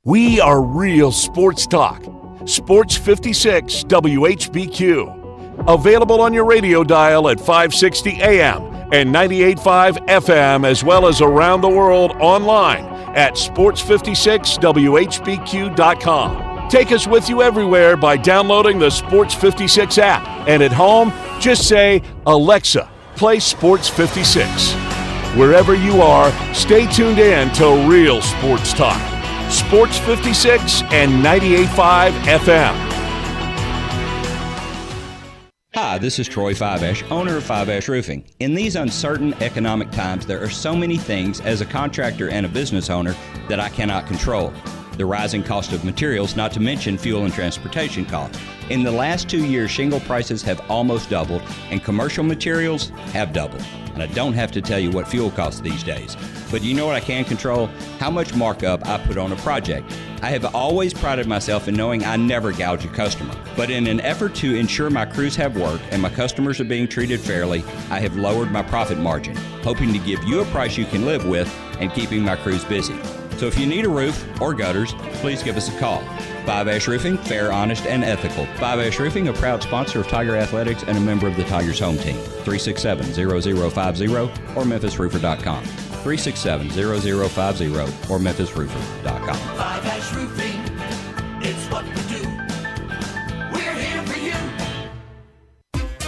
We are real sports talk. Sports 56 WHBQ. Available on your radio dial at 560 AM and 98.5 FM, as well as around the world online at sports56whbq.com. Take us with you everywhere by downloading the Sports 56 app. And at home, just say, Alexa, play Sports 56. Wherever you are, stay tuned in to Real Sports Talk. Sports 56 and 98.5 FM. Hi, this is Troy Fiveash, owner of Fiveash Roofing. In these uncertain economic times, there are so many things as a contractor and a business owner that I cannot control. The rising cost of materials, not to mention fuel and transportation costs. In the last 2 years, shingle prices have almost doubled, and commercial materials have doubled. And I don't have to tell you what fuel costs these days. But you know what I can control? How much markup I put on a project. I have always prided myself in knowing I never gouge a customer. But in an effort to ensure my crews have work and my customers are being treated fairly, I have lowered my profit margin, hoping to give you a price you can live with and keeping my crews busy. So if you need a roof or gutters, please give us a call. Fiveash Roofing, fair, honest, and ethical. Fiveash Roofing, a proud sponsor of Tiger Athletics and a member of the Tigers home team. 367-0050 or memphisroofer.com. 367-0050 or memphisroofer.com. Fiveash Roofing, it's what we do. We're here for you.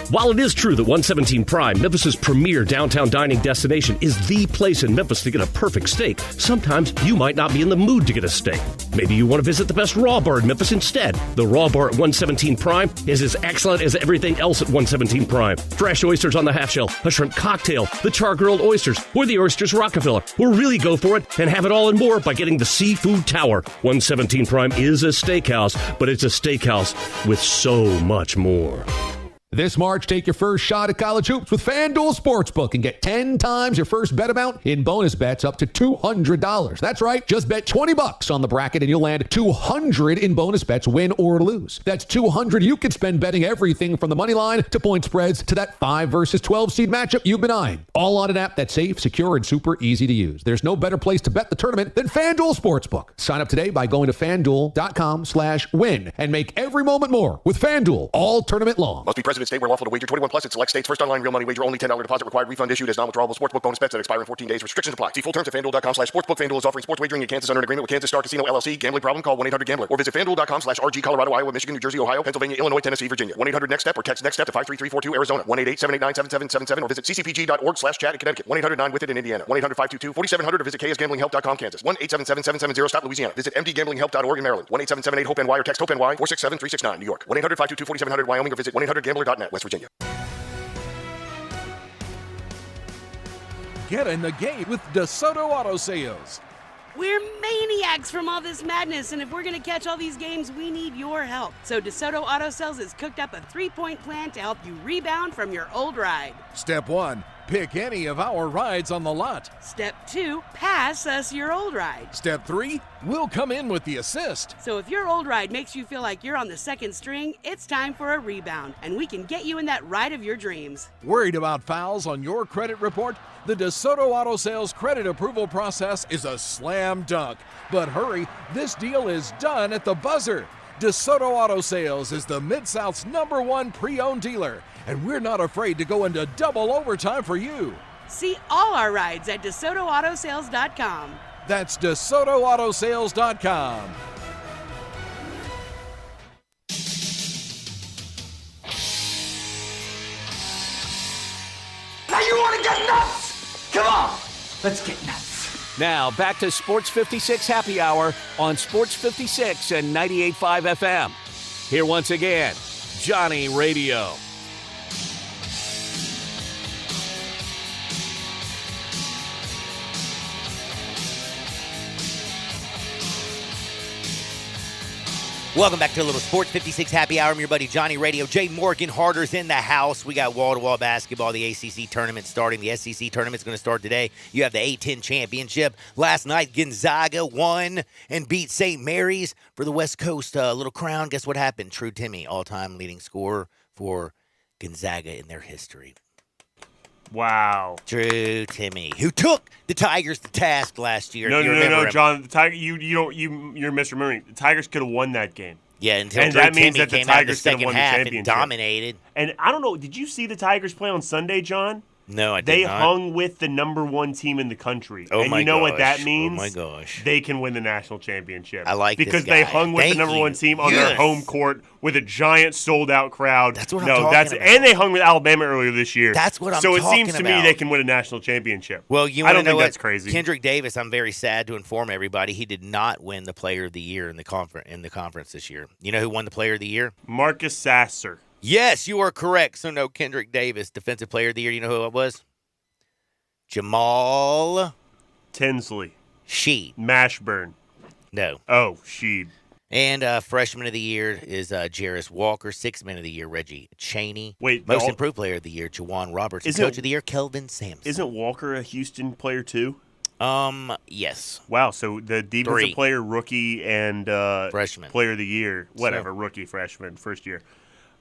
While it is true that 117 Prime, Memphis's premier downtown dining destination, is the place in Memphis to get a perfect steak, sometimes you might not be in the mood to get a steak. Maybe you want to visit the best Raw Bar in Memphis instead. The Raw Bar at 117 Prime is as excellent as everything else at 117 Prime. Fresh oysters on the half shell, a shrimp cocktail, the char-grilled oysters, or the oysters Rockefeller. Or really go for it and have it all and more by getting the Seafood Tower. 117 Prime is a steakhouse, but it's a steakhouse with so much more. This March, take your first shot at college hoops with FanDuel Sportsbook and get 10 times your first bet amount in bonus bets up to $200. That's right. Just bet $20 on the bracket and you'll land $200 in bonus bets, win or lose. That's $200 you can spend betting everything from the money line to point spreads to that 5 versus 12 seed matchup you've been eyeing. All on an app that's safe, secure, and super easy to use. There's no better place to bet the tournament than FanDuel Sportsbook. Sign up today by going to FanDuel.com/win and make every moment more with FanDuel all tournament long. Must be present in state where lawful to wager. 21 plus in select states. First online real money wager only. $10 deposit required. Refund issued as non-withdrawable sportsbook bonus bets that expire in 14 days. Restrictions apply. See full terms at FanDuel.com/sportsbook. FanDuel is offering sports wagering in Kansas under an agreement with Kansas Star Casino LLC. Gambling problem? Call 1-800-GAMBLER or visit FanDuel.com/RG. Colorado, Iowa, Michigan, New Jersey, Ohio, Pennsylvania, Illinois, Tennessee, Virginia. 1-800-NEXT-STEP or text NEXT-STEP to 53342 Arizona. 1-888-789-7777 or visit ccpg.org/chat in Connecticut. 1-800-9-WITH-IT in Indiana. 1-800-522-4700 or visit KSGamblingHelp.com Kansas. 1-877-770 stop Louisiana. Visit MDGamblingHelp.org in Maryland. 1-877-8-HOPE-NY or text HOPE-NY 467-369 New York. 1-800-522-4700 Wyoming or visit 1-800-GAMBLER.net West Virginia. Get in the game with DeSoto Auto Sales. We're maniacs from all this madness, and if we're going to catch all these games, we need your help. So DeSoto Auto Sales has cooked up a 3-point plan to help you rebound from your old ride. Step 1, pick any of our rides on the lot. Step 2, pass us your old ride. Step 3, we'll come in with the assist. So if your old ride makes you feel like you're on the second string, it's time for a rebound, and we can get you in that ride of your dreams. Worried about fouls on your credit report? The DeSoto Auto Sales credit approval process is a slam dunk. But hurry, this deal is done at the buzzer. DeSoto Auto Sales is the Mid-South's #1 pre-owned dealer, and we're not afraid to go into double overtime for you. See all our rides at DeSotoAutoSales.com. That's DeSotoAutoSales.com. Now you want to get nuts? Come on, let's get nuts. Now, back to Sports 56 Happy Hour on Sports 56 and 98.5 FM. Here once again, Johnny Radio. Welcome back to a little Sports 56 Happy Hour. I'm your buddy Johnny Radio. Jay Morgan Harder's in the house. We got wall-to-wall basketball. The ACC tournament starting. The SEC tournament's going to start today. You have the A-10 championship. Last night, Gonzaga won and beat St. Mary's for the West Coast Little Crown. Guess what happened? True Timmy, all-time leading scorer for Gonzaga in their history. Wow. True Timmy, who took the Tigers to task last year. No, John. The Tiger, you're misremembering. The Tigers could have won that game. Yeah, until and Drew that means Timmy that the came out in the Tigers could have second won the half championship. and dominated. And I don't know. Did you see the Tigers play on Sunday, John? No, I did They not. hung with the #1 team in the country. Oh, and my you know what gosh. that means? Oh, my gosh. They can win the national championship. I like this Because they guy. hung with Thank the #1 you. team on Yes. their home court with a giant sold-out crowd. That's what I'm talking about. And they hung with Alabama earlier this year. That's what I'm So it talking seems to me about. they can win a national championship. Well, you I want don't to know think what? that's crazy. Kendrick Davis, I'm very sad to inform everybody, he did not win the Player of the Year in the conference this year. You know who won the Player of the Year? Marcus Sasser. Yes, you are correct. So no, Kendrick Davis, Defensive Player of the Year. You know who it was? Jamal Tinsley. Sheed. Mashburn. No. Oh, Sheed. And Freshman of the Year is Jarris Walker. Sixth Man of the Year, Reggie Chaney. Wait, Most Improved Player of the Year, Jawan Roberts. And Coach of the Year, Kelvin Sampson. Isn't Walker a Houston player too? Yes. Wow, so the defensive 3. player, rookie, and freshman player of the year, whatever, rookie, freshman, first year.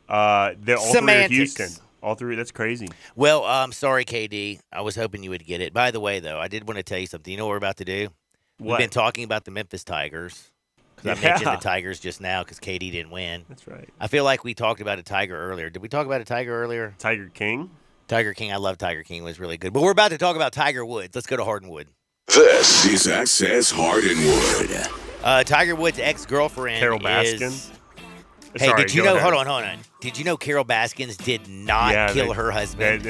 They're all three at Houston. All three, that's crazy. Well, sorry, KD. I was hoping you would get it. By the way, though, I did want to tell you something. You know what we're about to do? What? We've been talking about the Memphis Tigers. Because I mentioned the Tigers just now because KD didn't win. That's right. I feel like we talked about a Tiger earlier. Did we talk about a Tiger earlier? Tiger King? Tiger King. I love Tiger King. It was really good. But we're about to talk about Tiger Woods. Let's go to Hardwood. This is Access Hardwood. Tiger Woods' ex-girlfriend Carol Baskin? is... Hey, Sorry, did you go know? ahead. Hold on. Did you know Carol Baskins did not kill her husband?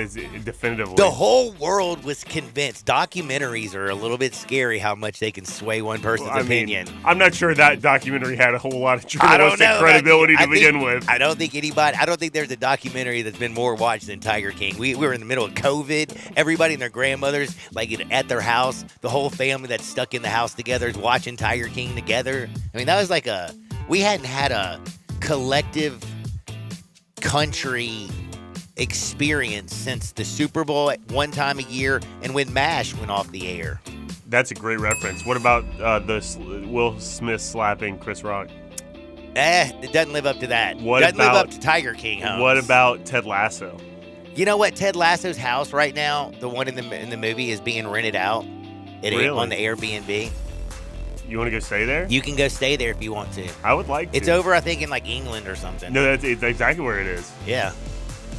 Definitively. The whole world was convinced. Documentaries are a little bit scary how much they can sway one person's opinion. I'm not sure that documentary had a whole lot of journalistic credibility to begin with. I don't think there's a documentary that's been more watched than Tiger King. We were in the middle of COVID. Everybody and their grandmothers, like at their house, the whole family that's stuck in the house together is watching Tiger King together. I mean, that was like we hadn't had a collective country experience since the Super Bowl at one time a year and when MASH went off the air. That's a great reference. What about Will Smith slapping Chris Rock? It doesn't live up to that. What doesn't about, live up to Tiger King, Holmes. What about Ted Lasso? You know what? Ted Lasso's house right now, the one in the movie, is being rented out on the Airbnb. You want to go stay there? You can go stay there if you want to. I would like to. It's over, I think, in like England or something. No, it's exactly where it is. Yeah.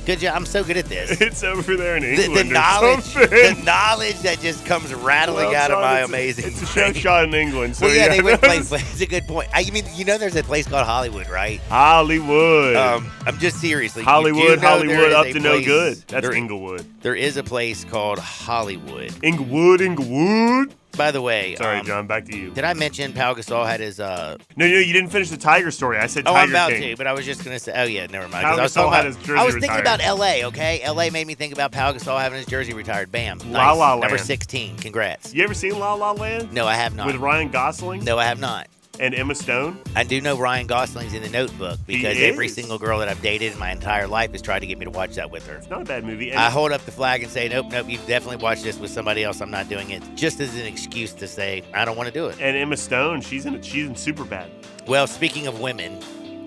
Good job. I'm so good at this. It's over there in England the knowledge, something. The knowledge that just comes rattling out of my amazing. It's a show shot in England. So well, yeah, they went place. It's a good point. I mean, there's a place called Hollywood, right? Hollywood. I'm just seriously. Hollywood up to no good. That's Inglewood. There is a place called Hollywood. Inglewood. By the way, sorry, John. Back to you. Did I mention Pau Gasol had his? No, you didn't finish the Tiger story. I said Tiger I'm about King. to, but I was just gonna say. Oh yeah, never mind. Pau Gasol had his jersey I was retired. thinking about L.A. Okay, L.A. made me think about Pau Gasol having his jersey retired. Bam. La Nice. La Land. Number 16. Congrats. You ever seen La La Land? No, I have not. With Ryan Gosling? No, I have not. And Emma Stone? I do know Ryan Gosling's in The Notebook because He every is. single girl that I've dated in my entire life has tried to get me to watch that with her. It's not a bad movie. I hold up the flag and say, nope, you've definitely watched this with somebody else. I'm not doing it. Just as an excuse to say, I don't want to do it. And Emma Stone, she's in Superbad. Well, speaking of women,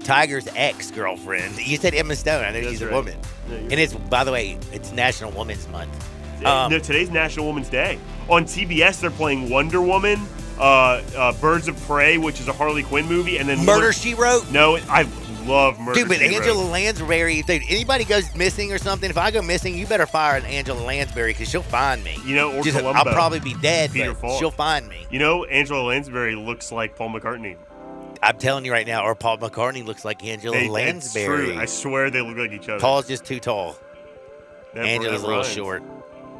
Tiger's ex-girlfriend, you said Emma Stone. I know she's a woman. No, and it's, by the way, it's National Women's Month. No, today's National Women's Day. On TBS, they're playing Wonder Woman, Birds of Prey, which is a Harley Quinn movie, and then Murder, She Wrote? No, I love Murder, Dude, but She Angela Wrote. Lansbury, if anybody goes missing or something, if I go missing, you better fire an Angela Lansbury because she'll find me. You know, or Just, Columbo. I'll probably be dead, Peter but Falk. she'll find me. You know, Angela Lansbury looks like Paul McCartney. I'm telling you right now, or Paul McCartney looks like Angela Lansbury. It's true. I swear they look like each other. Paul's just too tall. That Angela's a little rhymes. short.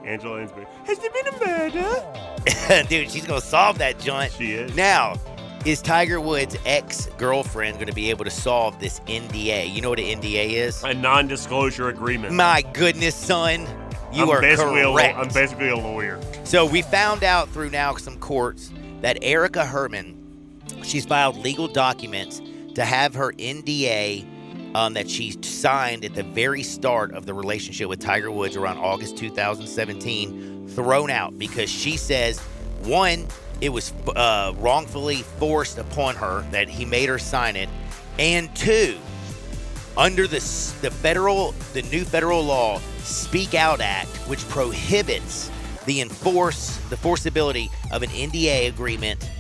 Angela Lansbury. Has there been a murder? Dude, she's going to solve that joint. She is. Now, is Tiger Woods' ex-girlfriend going to be able to solve this NDA? You know what an NDA is? A non-disclosure agreement. My goodness, son. You are correct. I'm basically a lawyer. So we found out through now some courts that Erica Herman, she's filed legal documents to have her NDA that she signed at the very start of the relationship with Tiger Woods around August 2017 thrown out because she says, one, it was wrongfully forced upon her that he made her sign it, and two, under the new federal law, Speak Out Act, which prohibits the enforceability of an NDA agreement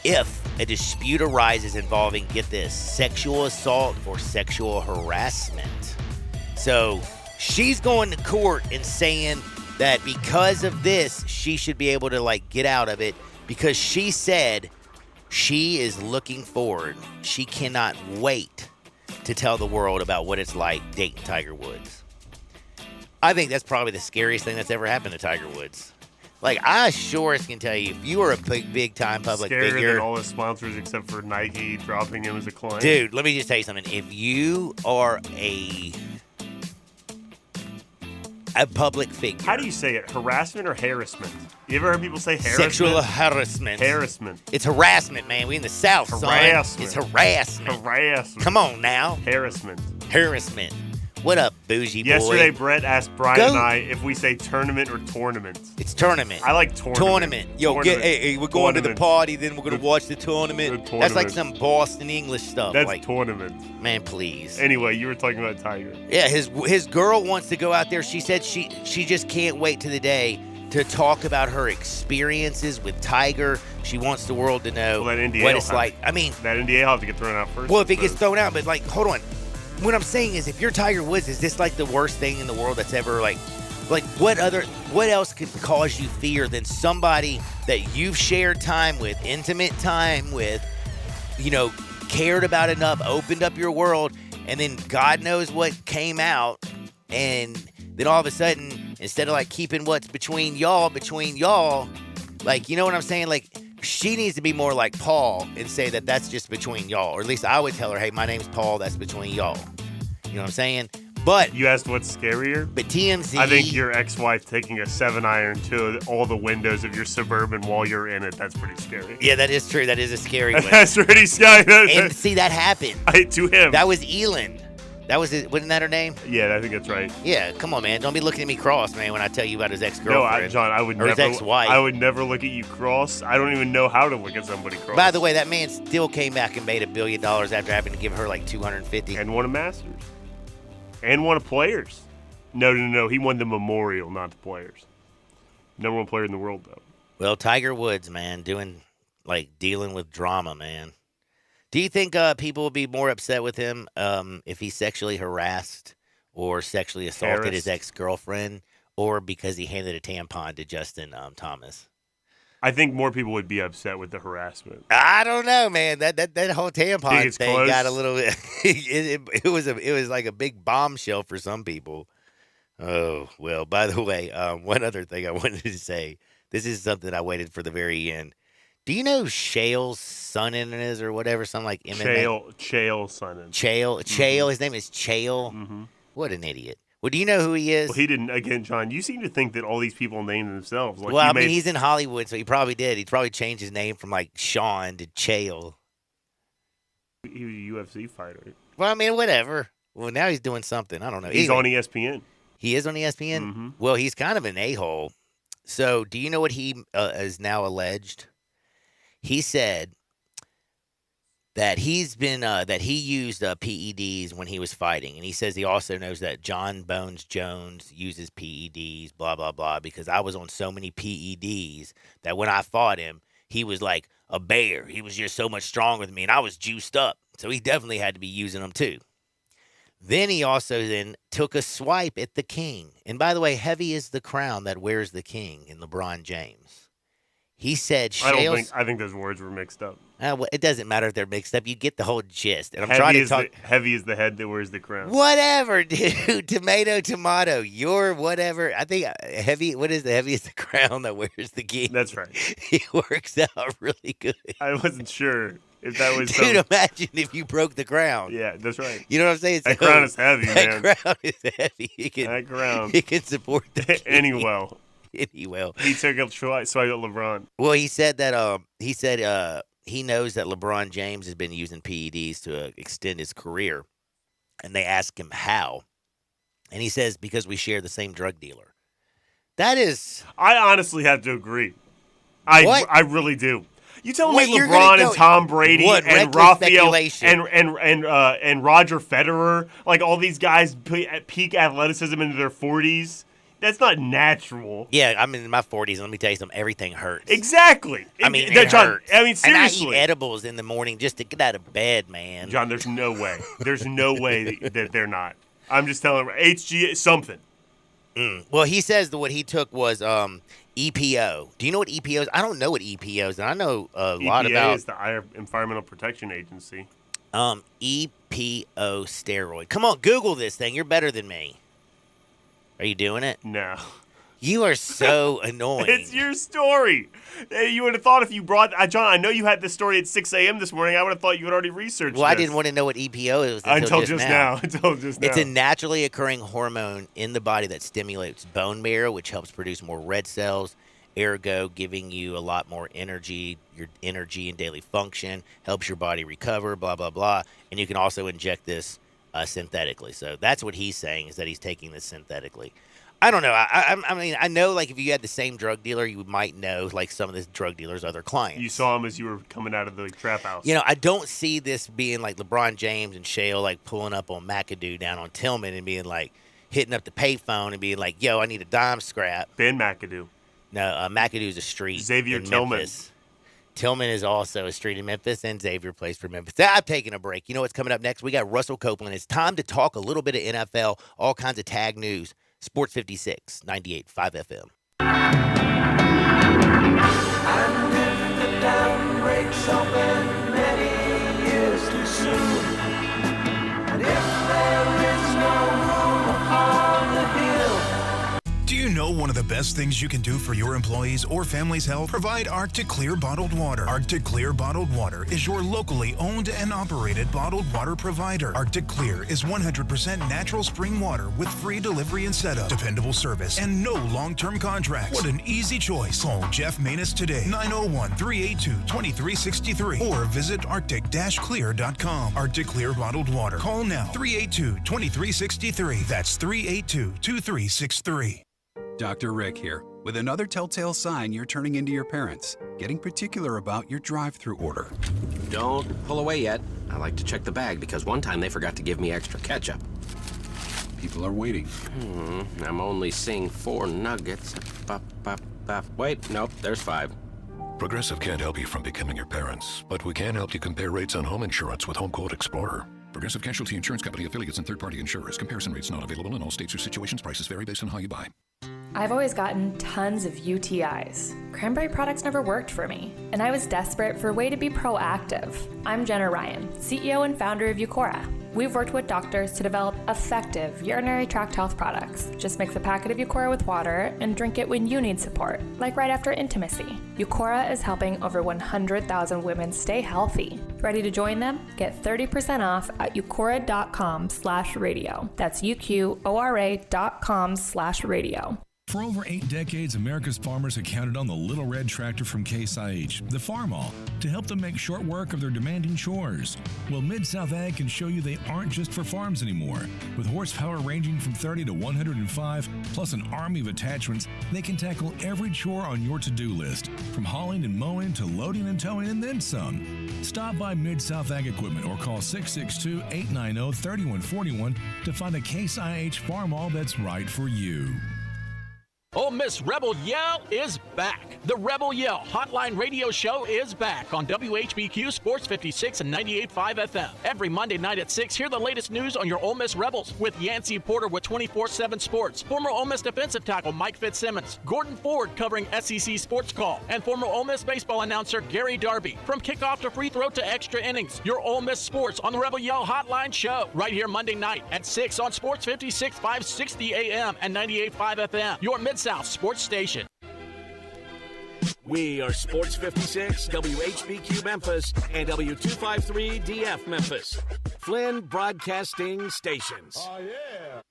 if a dispute arises involving, get this, sexual assault or sexual harassment. So she's going to court and saying that because of this, she should be able to get out of it because she said she is looking forward. She cannot wait to tell the world about what it's like dating Tiger Woods. I think that's probably the scariest thing that's ever happened to Tiger Woods. I sure as can tell you, if you are a big time public Scarier figure, than all his sponsors except for Nike dropping him as a client. dude, let me just tell you something. If you are a public figure, How do you say it? Harassment or harassment? You ever heard people say harassment? sexual harassment, Harassment. it's harassment, man. We in the South, son. Harassment. It's harassment. Harassment. Come on now, Harassment. harassment. What up, bougie boy? Yesterday, Brett asked Brian Go. and I if we say tournament or tournament. It's tournament. I like tournament. Yo, Tournament. hey, we're going to the Tournament. party, then we're going to watch the tournament. The That's like tournament. some Boston English stuff. That's tournament. Man, please. Anyway, you were talking about Tiger. Yeah, his girl wants to go out there. She said she just can't wait to the day to talk about her experiences with Tiger. She wants the world to know Well, that NDA what will it's have- like. I mean, That NDA will have to get thrown out first. well, if it gets thrown out, but hold on. What I'm saying is, if you're Tiger Woods, is this the worst thing in the world that's ever what else could cause you fear than somebody that you've shared time with, intimate time with, cared about enough, opened up your world, and then God knows what came out, and then all of a sudden, instead of keeping what's between y'all, you know what I'm saying? She needs to be more like Paul and say that that's just between y'all. Or at least I would tell her, hey, my name's Paul, that's between y'all. You know what I'm saying? But You asked what's scarier? But TMZ... I think your ex-wife taking a 7-iron to all the windows of your Suburban while you're in it, that's pretty scary. Yeah, that is true. That is a scary one. That's pretty scary. And see, that happened. To him. That was Elon. That was it. Wasn't that her name? Yeah, I think that's right. Yeah, come on, man. Don't be looking at me cross, man, when I tell you about his ex-girlfriend. No, John, I would or never. his ex-wife. I would never look at you cross. I don't even know how to look at somebody cross. By the way, that man still came back and made $1 billion after having to give her like $250. And won a Masters. And won a Players. No. He won the Memorial, not the Players. Number 1 player in the world, though. Well, Tiger Woods, man, dealing with drama, man. Do you think people would be more upset with him if he sexually harassed or sexually assaulted his ex-girlfriend, or because he handed a tampon to Justin Thomas? I think more people would be upset with the harassment. I don't know, man. That whole tampon thing close? got a little bit. It was like a big bombshell for some people. Oh well. By the way, one other thing I wanted to say. This is something I waited for the very end. Do you know Chael's Sonnen is or whatever? Something like MMA? Chael Sonnen. Chael. Mm-hmm. His name is Chael. Mm-hmm. What an idiot. Well, do you know who he is? Well, he didn't. Again, John, you seem to think that all these people named themselves. Like well, he's in Hollywood, so he probably did. He probably changed his name from like Sean to Chael. He was a UFC fighter. Well, I mean, whatever. Well, now he's doing something. I don't know. He's on ESPN. He is on ESPN? Mm-hmm. Well, he's kind of an a-hole. So, do you know what he is now alleged? He said that he used PEDs when he was fighting, and he says he also knows that John Bones Jones uses PEDs, blah blah blah, because I was on so many PEDs that when I fought him, he was like a bear. He was just so much stronger than me, and I was juiced up, so he definitely had to be using them too. Then he also took a swipe at the king, and by the way, heavy is the crown that wears the king in LeBron James. He said, I think those words were mixed up. Well, it doesn't matter if they're mixed up. You get the whole gist. And I'm heavy trying to talk. Heavy is the head that wears the crown. Whatever, dude. Tomato. You're whatever. I think heavy. What is the heaviest the crown that wears the king? That's right. It works out really good. I wasn't sure if that was. Dude, imagine if you broke the crown. Yeah, that's right. You know what I'm saying? That crown is heavy, man. That crown is heavy. That crown. It can support the king. Anyway. Anyway. He took a swipe at LeBron. Well, he said that he knows that LeBron James has been using PEDs to extend his career. And they ask him how. And he says, because we share the same drug dealer. That is... I honestly have to agree. I really do. You telling me Wait, LeBron and Tom Brady and Rafael and Roger Federer, like all these guys at peak athleticism into their 40s? That's not natural. Yeah, I'm in my 40s, and let me tell you something. Everything hurts. Exactly. I mean, John, hurts. I mean, seriously. And I eat edibles in the morning just to get out of bed, man. John, there's no way. There's no way that they're not. I'm just telling you, HG something. Well, he says that what he took was EPO. Do you know what EPO is? I don't know what EPO is, and I know a lot about... EPA is the Environmental Protection Agency. EPO steroid. Come on, Google this thing. You're better than me. Are you doing it? No. You are so annoying. It's your story. You would have thought if you brought... John, I know you had this story at 6 a.m. this morning. I would have thought you had already researched Well, this. I didn't want to know what EPO is until just now. It's a naturally occurring hormone in the body that stimulates bone marrow, which helps produce more red cells, ergo giving you a lot more energy, your energy and daily function, helps your body recover, blah, blah, blah. And you can also inject this synthetically. So that's what he's saying, is that he's taking this synthetically. I don't know. I mean, I know, like, if you had the same drug dealer, you might know, like, some of this drug dealer's other clients. You saw him as you were coming out of the trap house. You know, I don't see this being like LeBron James and Chael, like, pulling up on McAdoo down on Tillman and being like, hitting up the payphone and being like, yo, I need a dime scrap. Ben McAdoo. No, McAdoo's a street. Xavier in Tillman. Memphis. Tillman is also a street in Memphis, and Xavier plays for Memphis. I'm taking a break. You know what's coming up next? We got Russell Copeland. It's time to talk a little bit of NFL, all kinds of tag news. Sports 56, 98.5 FM. And if the dam breaks open many years too soon, and if there is no room upon the hill. Do you know one of the best best things you can do for your employees or family's health? Provide Arctic Clear bottled water. Arctic Clear bottled water is your locally owned and operated bottled water provider. Arctic Clear is 100% natural spring water with free delivery and setup, dependable service, and no long-term contracts. What an easy choice. Call Jeff Manus today, 901-382-2363, or visit arctic-clear.com. Arctic Clear bottled water. Call now, 382-2363. That's 382-2363. Dr. Rick here, with another telltale sign you're turning into your parents, getting particular about your drive-thru order. Don't pull away yet. I like to check the bag because one time they forgot to give me extra ketchup. People are waiting. I'm only seeing 4 nuggets. Wait, nope, there's 5. Progressive can't help you from becoming your parents, but we can help you compare rates on home insurance with Home Quote Explorer. Progressive Casualty Insurance Company affiliates and third-party insurers. Comparison rates not available in all states or situations. Prices vary based on how you buy. I've always gotten tons of UTIs. Cranberry products never worked for me, and I was desperate for a way to be proactive. I'm Jenna Ryan, CEO and founder of Eucora. We've worked with doctors to develop effective urinary tract health products. Just mix a packet of Eucora with water and drink it when you need support, like right after intimacy. Eucora is helping over 100,000 women stay healthy. Ready to join them? Get 30% off at eucora.com/radio. That's UQORA.com/radio. For over 8 decades, America's farmers have counted on the Little Red Tractor from Case IH, the Farmall, to help them make short work of their demanding chores. Well, Mid-South Ag can show you they aren't just for farms anymore. With horsepower ranging from 30 to 105, plus an army of attachments, they can tackle every chore on your to-do list, from hauling and mowing to loading and towing and then some. Stop by Mid-South Ag Equipment or call 662-890-3141 to find a Case IH Farmall that's right for you. Ole Miss Rebel Yell is back. The Rebel Yell Hotline Radio Show is back on WHBQ Sports 56 and 98.5 FM. Every Monday night at 6, hear the latest news on your Ole Miss Rebels with Yancey Porter with 24/7 Sports, former Ole Miss defensive tackle Mike Fitzsimmons, Gordon Ford covering SEC Sports Call, and former Ole Miss baseball announcer Gary Darby. From kickoff to free throw to extra innings, your Ole Miss Sports on the Rebel Yell Hotline Show right here Monday night at 6 on Sports 56, 560 AM and 98.5 FM. Your Mid-South Sports Station. We are Sports 56, WHBQ Memphis, and W253 DF Memphis. Flynn Broadcasting Stations. Oh, yeah.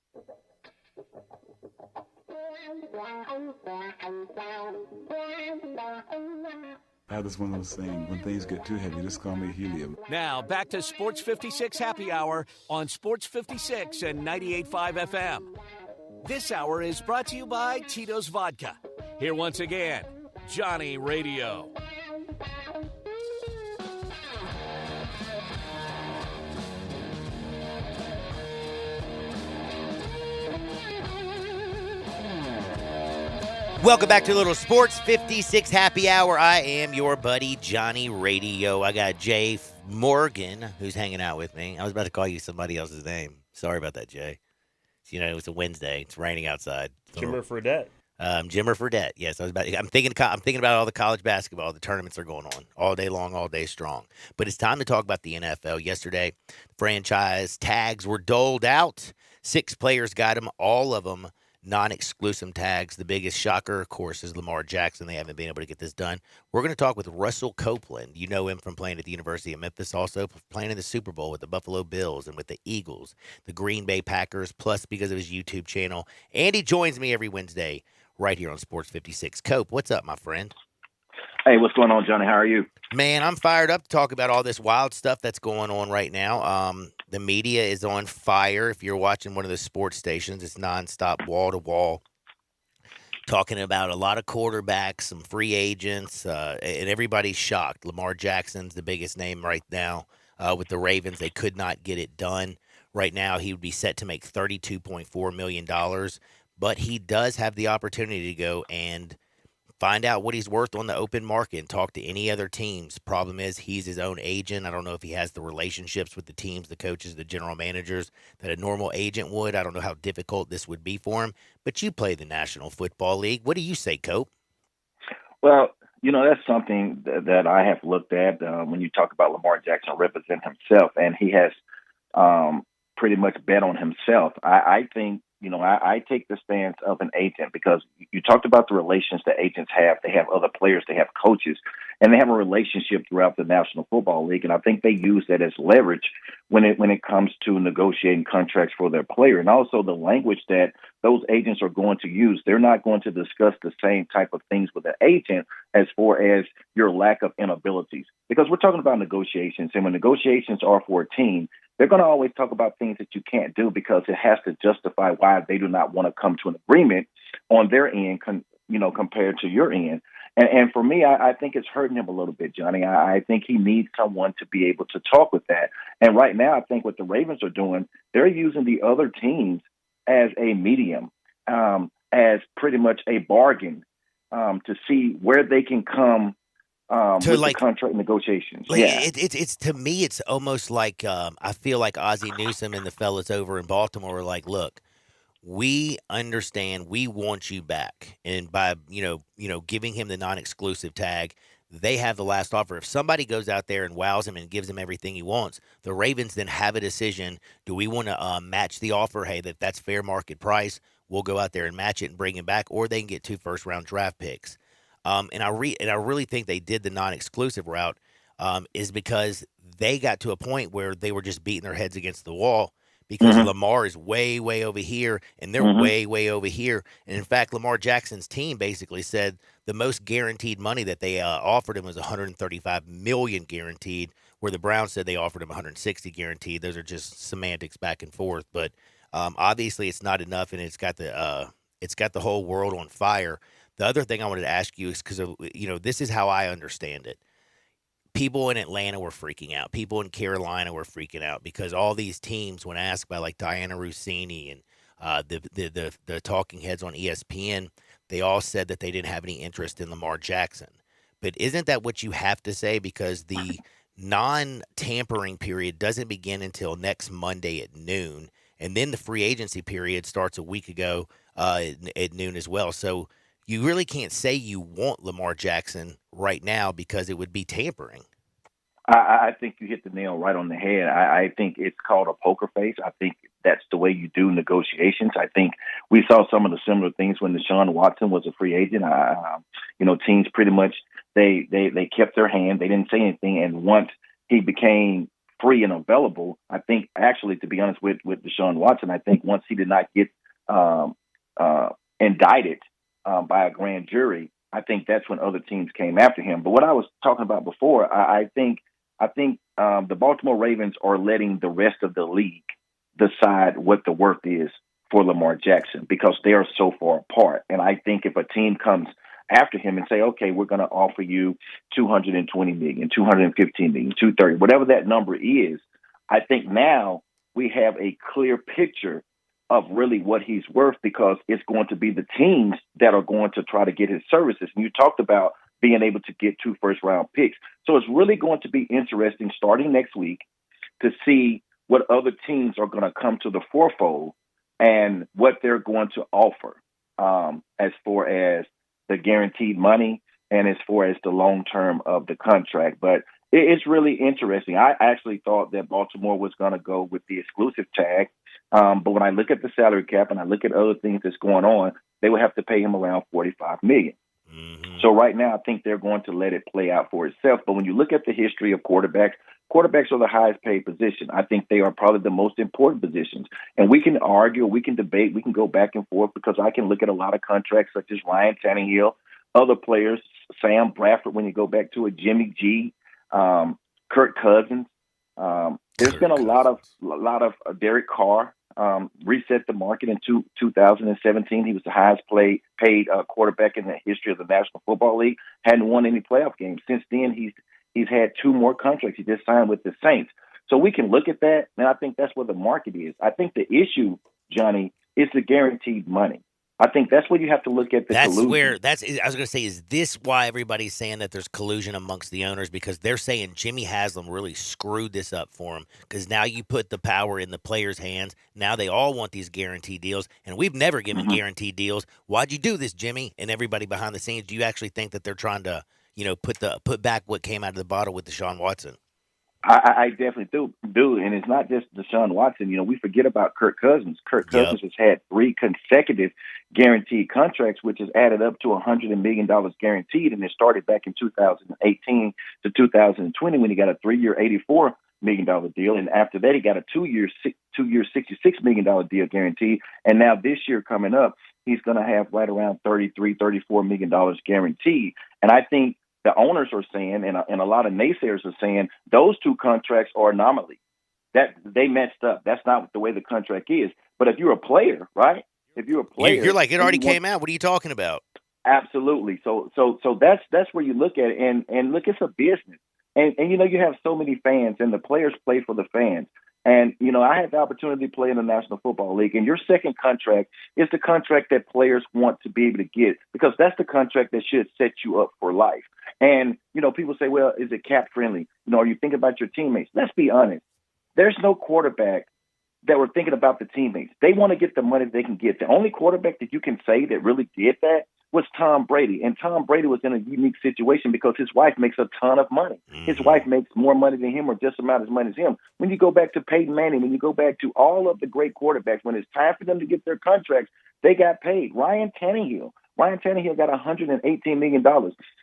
I just one of those things. When things get too heavy, just call me helium. Now, back to Sports 56 Happy Hour on Sports 56 and 98.5 FM. This hour is brought to you by Tito's Vodka. Here once again, Johnny Radio. Welcome back to Little Sports 56 Happy Hour. I am your buddy Johnny Radio. I got Jay Morgan who's hanging out with me. I was about to call you somebody else's name. Sorry about that, Jay. You know, it's a Wednesday. It's raining outside. Jimmer Fredette. Jimmer Fredette. Yes, I'm thinking about all the college basketball. The tournaments are going on all day long, all day strong. But it's time to talk about the NFL. Yesterday, franchise tags were doled out. 6 players got them, all of them non-exclusive tags. The biggest shocker, of course, is Lamar Jackson. They haven't been able to get this done. We're going to talk with Russell Copeland. You know him from playing at the University of Memphis, also playing in the Super Bowl with the Buffalo Bills and with the Eagles, the Green Bay Packers, plus because of his YouTube channel. And he joins me every Wednesday right here on Sports 56. Cope, what's up, my friend? Hey, what's going on, Johnny? How are you? Man, I'm fired up to talk about all this wild stuff that's going on right now. The media is on fire. If you're watching one of the sports stations, it's nonstop, wall-to-wall, talking about a lot of quarterbacks, some free agents, and everybody's shocked. Lamar Jackson's the biggest name right now with the Ravens. They could not get it done. Right now, he would be set to make $32.4 million, but he does have the opportunity to go and find out what he's worth on the open market and talk to any other teams. Problem is, he's his own agent. I don't know if he has the relationships with the teams, the coaches, the general managers that a normal agent would. I don't know how difficult this would be for him. But you play the National Football League. What do you say, Cope? Well, you know, that's something that I have looked at when you talk about Lamar Jackson represent himself, and he has pretty much bet on himself. I think I take the stance of an agent because you talked about the relations that agents have. They have other players, they have coaches, and they have a relationship throughout the National Football League. And I think they use that as leverage when it comes to negotiating contracts for their player. And also the language that those agents are going to use. They're not going to discuss the same type of things with an agent as far as your lack of inabilities. Because we're talking about negotiations, and when negotiations are for a team, they're going to always talk about things that you can't do because it has to justify why they do not want to come to an agreement on their end, compared to your end. And for me, I think it's hurting him a little bit, Johnny. I think he needs someone to be able to talk with that. And right now, I think what the Ravens are doing, they're using the other teams as a medium, as pretty much a bargain to see where they can come with the contract negotiations. It's to me, it's almost like I feel like Ozzie Newsome and the fellas over in Baltimore are like, look, we understand, we want you back, and by giving him the non-exclusive tag, they have the last offer. If somebody goes out there and wows him and gives him everything he wants, the Ravens then have a decision: do we want to match the offer? Hey, that's fair market price. We'll go out there and match it and bring him back, or they can get 2 first-round draft picks. And I really think they did the non-exclusive route is because they got to a point where they were just beating their heads against the wall because Lamar is way, way over here, and they're way, way over here. And, in fact, Lamar Jackson's team basically said the most guaranteed money that they offered him was $135 million guaranteed, where the Browns said they offered him $160 guaranteed. Those are just semantics back and forth. But obviously it's not enough, and it's got the whole world on fire. The other thing I wanted to ask you is because, this is how I understand it. People in Atlanta were freaking out. People in Carolina were freaking out because all these teams, when asked by like Diana Rossini and the talking heads on ESPN, they all said that they didn't have any interest in Lamar Jackson. But isn't that what you have to say? Because the non-tampering period doesn't begin until next Monday at noon, and then the free agency period starts a week ago at noon as well. So you really can't say you want Lamar Jackson right now because it would be tampering. I think you hit the nail right on the head. I think it's called a poker face. I think that's the way you do negotiations. I think we saw some of the similar things when Deshaun Watson was a free agent. Teams pretty much, they kept their hand. They didn't say anything. And once he became free and available, I think actually, to be honest with Deshaun Watson, I think once he did not get indicted by a grand jury, I think that's when other teams came after him. But what I was talking about before, I think the Baltimore Ravens are letting the rest of the league decide what the worth is for Lamar Jackson because they are so far apart. And I think if a team comes after him and say, okay, we're going to offer you $220 million, $215 million, $230, whatever that number is, I think now we have a clear picture of really what he's worth because it's going to be the teams that are going to try to get his services. And you talked about being able to get 2 first-round picks. So it's really going to be interesting starting next week to see what other teams are going to come to the forefold and what they're going to offer as far as the guaranteed money and as far as the long term of the contract. But it's really interesting. I actually thought that Baltimore was going to go with the exclusive tag. But when I look at the salary cap and I look at other things that's going on, they would have to pay him around $45 million. So right now, I think they're going to let it play out for itself. But when you look at the history of quarterbacks are the highest paid position. I think they are probably the most important positions. And we can argue, we can debate, we can go back and forth because I can look at a lot of contracts such as Ryan Tannehill, other players, Sam Bradford, when you go back to it, Jimmy G, Kirk Cousins. There's been a lot of Derek Carr. Reset the market in 2017. He was the highest paid quarterback in the history of the National Football League. Hadn't won any playoff games. Since then, he's had 2 more contracts. He just signed with the Saints. So we can look at that, and I think that's where the market is. I think the issue, Johnny, is the guaranteed money. I think that's where you have to look at the collusion. I was going to say, is this why everybody's saying that there's collusion amongst the owners? Because they're saying Jimmy Haslam really screwed this up for him because now you put the power in the players' hands. Now they all want these guaranteed deals, and we've never given guaranteed deals. Why'd you do this, Jimmy? And everybody behind the scenes, do you actually think that they're trying to, put back what came out of the bottle with Deshaun Watson? I definitely do, and it's not just Deshaun Watson. We forget about Kirk Cousins. Kirk Cousins has had 3 consecutive guaranteed contracts, which has added up to $100 million guaranteed, and it started back in 2018 to 2020 when he got a 3-year, $84 million deal, and after that he got a 2-year, $66 million deal guaranteed, and now this year coming up, he's going to have right around $34 million guaranteed, and I think the owners are saying, and a lot of naysayers are saying, those 2 contracts are anomaly. That they messed up. That's not the way the contract is. But if you're a player, right? If you're a player, you're like, it already came out. What are you talking about? Absolutely. So that's where you look at it, and look, it's a business, and you have so many fans, and the players play for the fans. And, I had the opportunity to play in the National Football League, and your second contract is the contract that players want to be able to get, because that's the contract that should set you up for life. And, people say, well, is it cap friendly? Are you thinking about your teammates? Let's be honest. There's no quarterback that were thinking about the teammates. They want to get the money they can get. The only quarterback that you can say that really did that was Tom Brady. And Tom Brady was in a unique situation because his wife makes a ton of money. His wife makes more money than him or just about as much as him. When you go back to Peyton Manning, when you go back to all of the great quarterbacks, when it's time for them to get their contracts, they got paid. Ryan Tannehill got $118 million.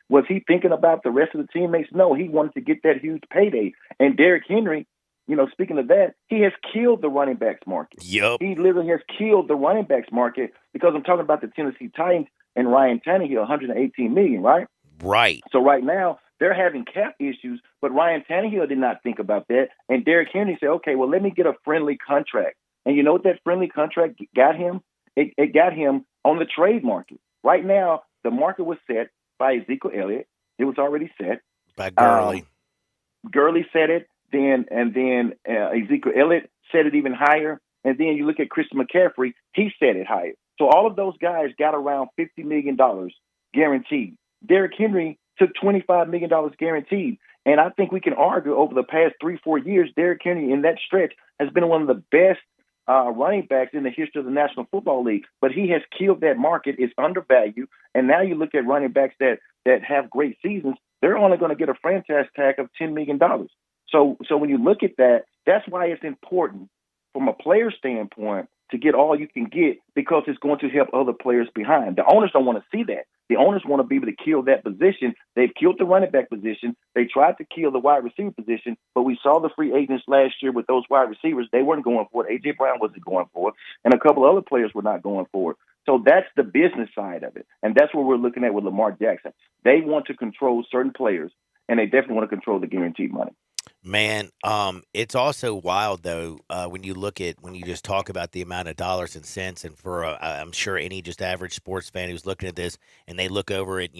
Was he thinking about the rest of the teammates? No, he wanted to get that huge payday. And Derrick Henry, speaking of that, he has killed the running backs market. Yep. He literally has killed the running backs market, because I'm talking about the Tennessee Titans and Ryan Tannehill, $118 million, right? Right. So right now, they're having cap issues, but Ryan Tannehill did not think about that. And Derrick Henry said, okay, well, let me get a friendly contract. And you know what that friendly contract got him? It got him on the trade market. Right now, the market was set by Ezekiel Elliott. It was already set. By Gurley. Gurley said it. Then Ezekiel Elliott said it even higher. And then you look at Christian McCaffrey, he said it higher. So all of those guys got around $50 million guaranteed. Derrick Henry took $25 million guaranteed. And I think we can argue over the past 3-4 years, Derrick Henry in that stretch has been one of the best running backs in the history of the National Football League. But he has killed that market. It's undervalued. And now you look at running backs that have great seasons, they're only going to get a franchise tag of $10 million. So when you look at that, that's why it's important from a player standpoint to get all you can get, because it's going to help other players behind. The owners don't want to see that. The owners want to be able to kill that position. They've killed the running back position. They tried to kill the wide receiver position, but we saw the free agents last year with those wide receivers. They weren't going for it. A.J. Brown wasn't going for it, and a couple other players were not going for it. So that's the business side of it, and that's what we're looking at with Lamar Jackson. They want to control certain players, and they definitely want to control the guaranteed money. Man, it's also wild though when you just talk about the amount of dollars and cents, and for I'm sure any just average sports fan who's looking at this and they look over it,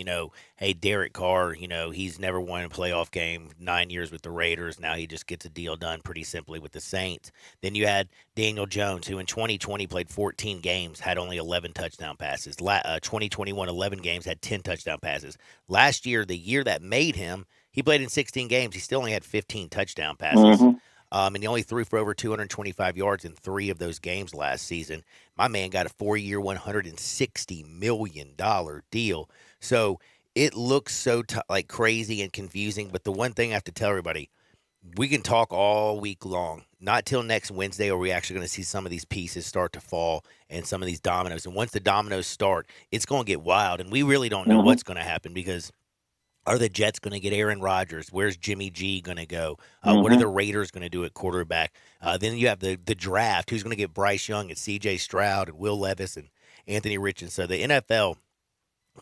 hey, Derek Carr, he's never won a playoff game, 9 years with the Raiders. Now he just gets a deal done pretty simply with the Saints. Then you had Daniel Jones, who in 2020 played 14 games, had only 11 touchdown passes. 2021, 11 games, had 10 touchdown passes. Last year, the year that made him, he played in 16 games. He still only had 15 touchdown passes. Mm-hmm. And he only threw for over 225 yards in 3 of those games last season. My man got a 4-year, $160 million deal. So it looks so like crazy and confusing. But the one thing I have to tell everybody, we can talk all week long. Not till next Wednesday are we actually going to see some of these pieces start to fall and some of these dominoes. And once the dominoes start, it's going to get wild. And we really don't know what's going to happen, because are the Jets going to get Aaron Rodgers? Where's Jimmy G going to go? What are the Raiders going to do at quarterback? Then you have the draft. Who's going to get Bryce Young and C.J. Stroud and Will Levis and Anthony Richardson? So the NFL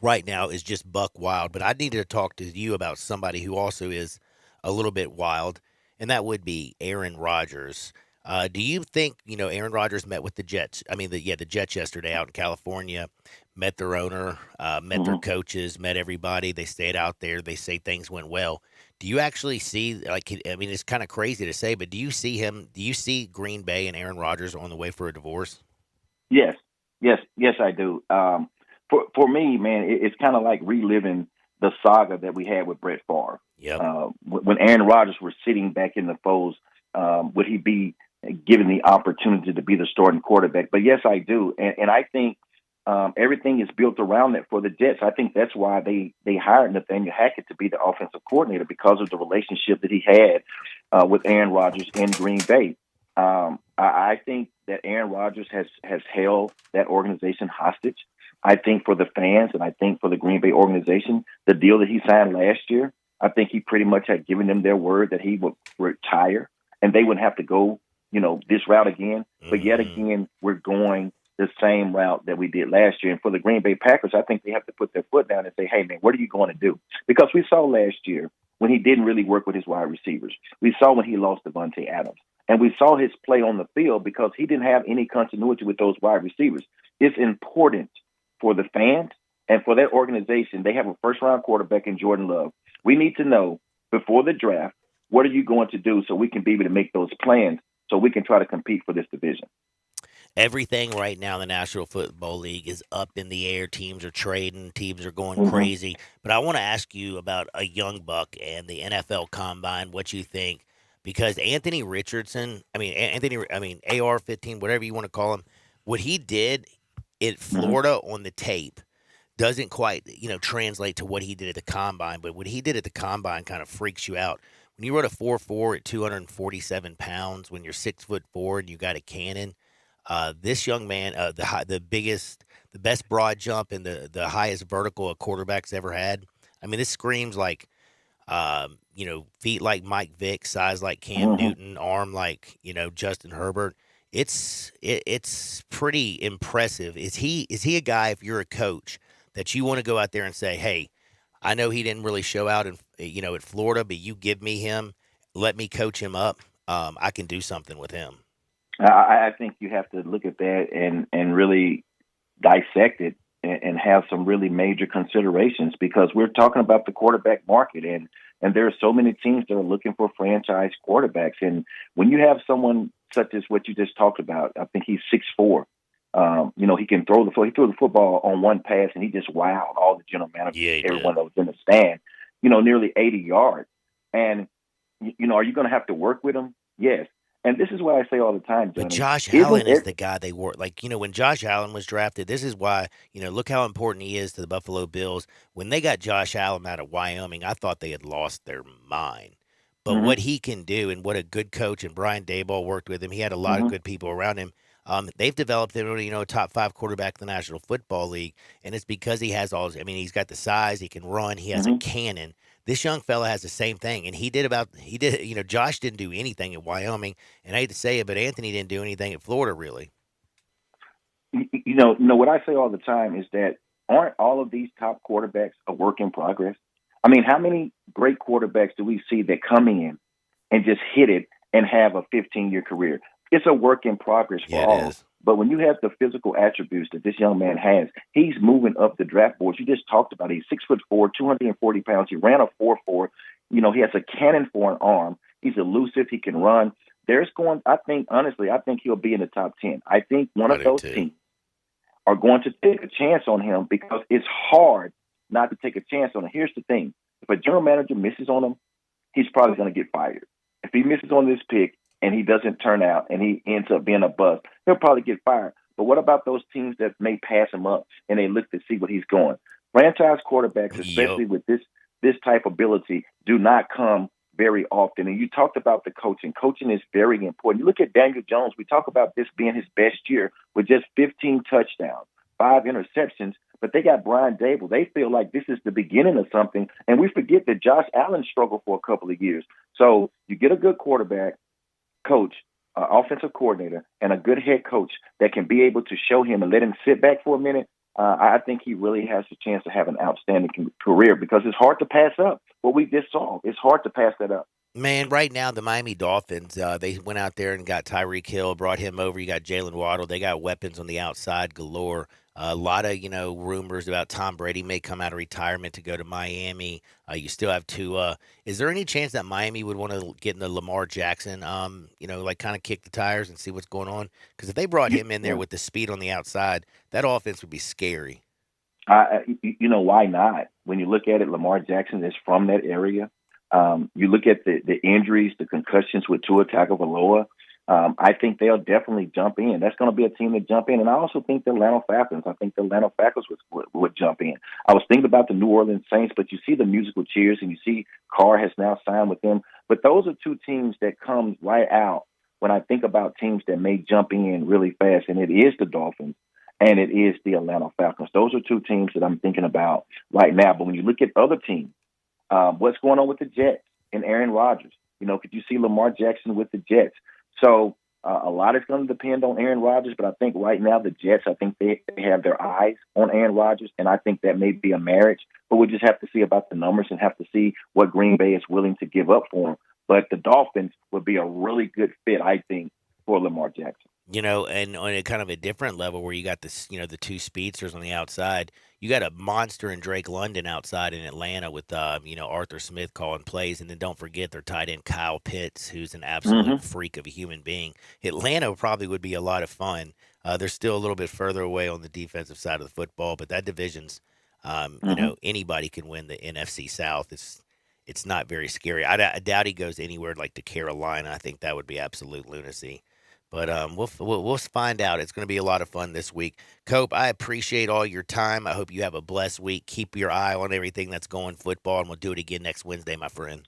right now is just buck wild. But I need to talk to you about somebody who also is a little bit wild, and that would be Aaron Rodgers. Do you think, Aaron Rodgers met with the Jets? I mean, the Jets yesterday out in California, met their owner, met their coaches, met everybody. They stayed out there. They say things went well. Do you actually see, it's kind of crazy to say, but do you see Green Bay and Aaron Rodgers on the way for a divorce? Yes, I do. For me, man, it's kind of like reliving the saga that we had with Brett Favre. Yep. When Aaron Rodgers was sitting back in the folds, would he be given the opportunity to be the starting quarterback? But yes, I do. And I think everything is built around that for the Jets. I think that's why they hired Nathaniel Hackett to be the offensive coordinator, because of the relationship that he had with Aaron Rodgers in Green Bay. I think that Aaron Rodgers has held that organization hostage. I think for the fans and I think for the Green Bay organization, the deal that he signed last year, I think he pretty much had given them their word that he would retire and they wouldn't have to go, this route again. But yet again, we're going the same route that we did last year. And for the Green Bay Packers, I think they have to put their foot down and say, hey, man, what are you going to do? Because we saw last year when he didn't really work with his wide receivers. We saw when he lost Devontae Adams. And we saw his play on the field because he didn't have any continuity with those wide receivers. It's important for the fans and for that organization. They have a first-round quarterback in Jordan Love. We need to know before the draft, what are you going to do so we can be able to make those plans so we can try to compete for this division. Everything right now in the National Football League is up in the air. Teams are trading. Teams are going crazy. But I want to ask you about a young buck and the NFL Combine, what you think. Because Anthony Richardson, AR-15, whatever you want to call him, what he did at Florida on the tape doesn't quite, translate to what he did at the Combine. But what he did at the Combine kind of freaks you out. When you run a 4.4 at 247 pounds, when you're 6'4" and you got a cannon, this young man, the best broad jump and the highest vertical a quarterback's ever had. I mean, this screams like, feet like Mike Vick, size like Cam Newton, arm like, Justin Herbert. It's pretty impressive. Is he a guy, if you're a coach, that you want to go out there and say, hey, I know he didn't really show out at Florida, but you give me him, let me coach him up. I can do something with him. I think you have to look at that and really dissect it and have some really major considerations because we're talking about the quarterback market and there are so many teams that are looking for franchise quarterbacks. And when you have someone such as what you just talked about, I think he's 6'4". He can throw the football. He threw the football on one pass and he just wowed all the general managers, everyone that was in the stand, nearly 80 yards. And, are you going to have to work with him? Yes. And this is what I say all the time, Johnny. But Josh Allen is the guy they work. When Josh Allen was drafted, this is why, look how important he is to the Buffalo Bills. When they got Josh Allen out of Wyoming, I thought they had lost their mind. But what he can do and what a good coach, and Brian Daboll worked with him. He had a lot of good people around him. They've developed him, a top 5 quarterback in the National Football League. And it's because he has he's got the size, he can run, he has a cannon. This young fella has the same thing, and Josh didn't do anything at Wyoming, and I hate to say it, but Anthony didn't do anything at Florida, really. What I say all the time is that aren't all of these top quarterbacks a work in progress? I mean, how many great quarterbacks do we see that come in and just hit it and have a 15-year career? It's a work in progress for all. Is. But when you have the physical attributes that this young man has, he's moving up the draft boards. You just talked about it. He's 6'4", 240 pounds. He ran a 4.4. He has a cannon for an arm. He's elusive. He can run. I think he'll be in the top 10. I think one of those teams are going to take a chance on him because it's hard not to take a chance on him. Here's the thing. If a general manager misses on him, he's probably going to get fired. If he misses on this pick, and he doesn't turn out and he ends up being a bust, he'll probably get fired. But what about those teams that may pass him up and they look to see what he's going? Franchise quarterbacks, especially with this type of ability, do not come very often. And you talked about the coaching. Coaching is very important. You look at Daniel Jones. We talk about this being his best year with just 15 touchdowns, 5 interceptions. But they got Brian Daboll. They feel like this is the beginning of something. And we forget that Josh Allen struggled for a couple of years. So you get a good quarterback, coach, offensive coordinator, and a good head coach that can be able to show him and let him sit back for a minute, I think he really has a chance to have an outstanding career because it's hard to pass up what we just saw. It's hard to pass that up. Man, right now, the Miami Dolphins, they went out there and got Tyreek Hill, brought him over. You got Jalen Waddle. They got weapons on the outside galore. A lot of, rumors about Tom Brady may come out of retirement to go to Miami. You still have Tua. Is there any chance that Miami would want to get into Lamar Jackson, kind of kick the tires and see what's going on? Because if they brought him in there with the speed on the outside, that offense would be scary. Why not? When you look at it, Lamar Jackson is from that area. You look at the injuries, the concussions with Tua Tagovailoa. I think they'll definitely jump in. That's going to be a team that jump in. And I also think the Atlanta Falcons. I think the Atlanta Falcons would jump in. I was thinking about the New Orleans Saints, but you see the musical chairs and you see Carr has now signed with them. But those are two teams that come right out when I think about teams that may jump in really fast, and it is the Dolphins and it is the Atlanta Falcons. Those are two teams that I'm thinking about right now. But when you look at other teams, what's going on with the Jets and Aaron Rodgers? Could you see Lamar Jackson with the Jets? So a lot is going to depend on Aaron Rodgers, but I think right now the Jets, I think they have their eyes on Aaron Rodgers, and I think that may be a marriage. But we just have to see about the numbers and have to see what Green Bay is willing to give up for him. But the Dolphins would be a really good fit, I think, for Lamar Jackson. And on a kind of a different level where you got this, the two speedsters on the outside, you got a monster in Drake London outside in Atlanta with, Arthur Smith calling plays. And then don't forget their tight end Kyle Pitts, who's an absolute freak of a human being. Atlanta probably would be a lot of fun. They're still a little bit further away on the defensive side of the football, but that division's, anybody can win the NFC South. It's not very scary. I doubt he goes anywhere like to Carolina. I think that would be absolute lunacy. But we'll find out. It's going to be a lot of fun this week. Cope, I appreciate all your time. I hope you have a blessed week. Keep your eye on everything that's going football, and we'll do it again next Wednesday, my friend.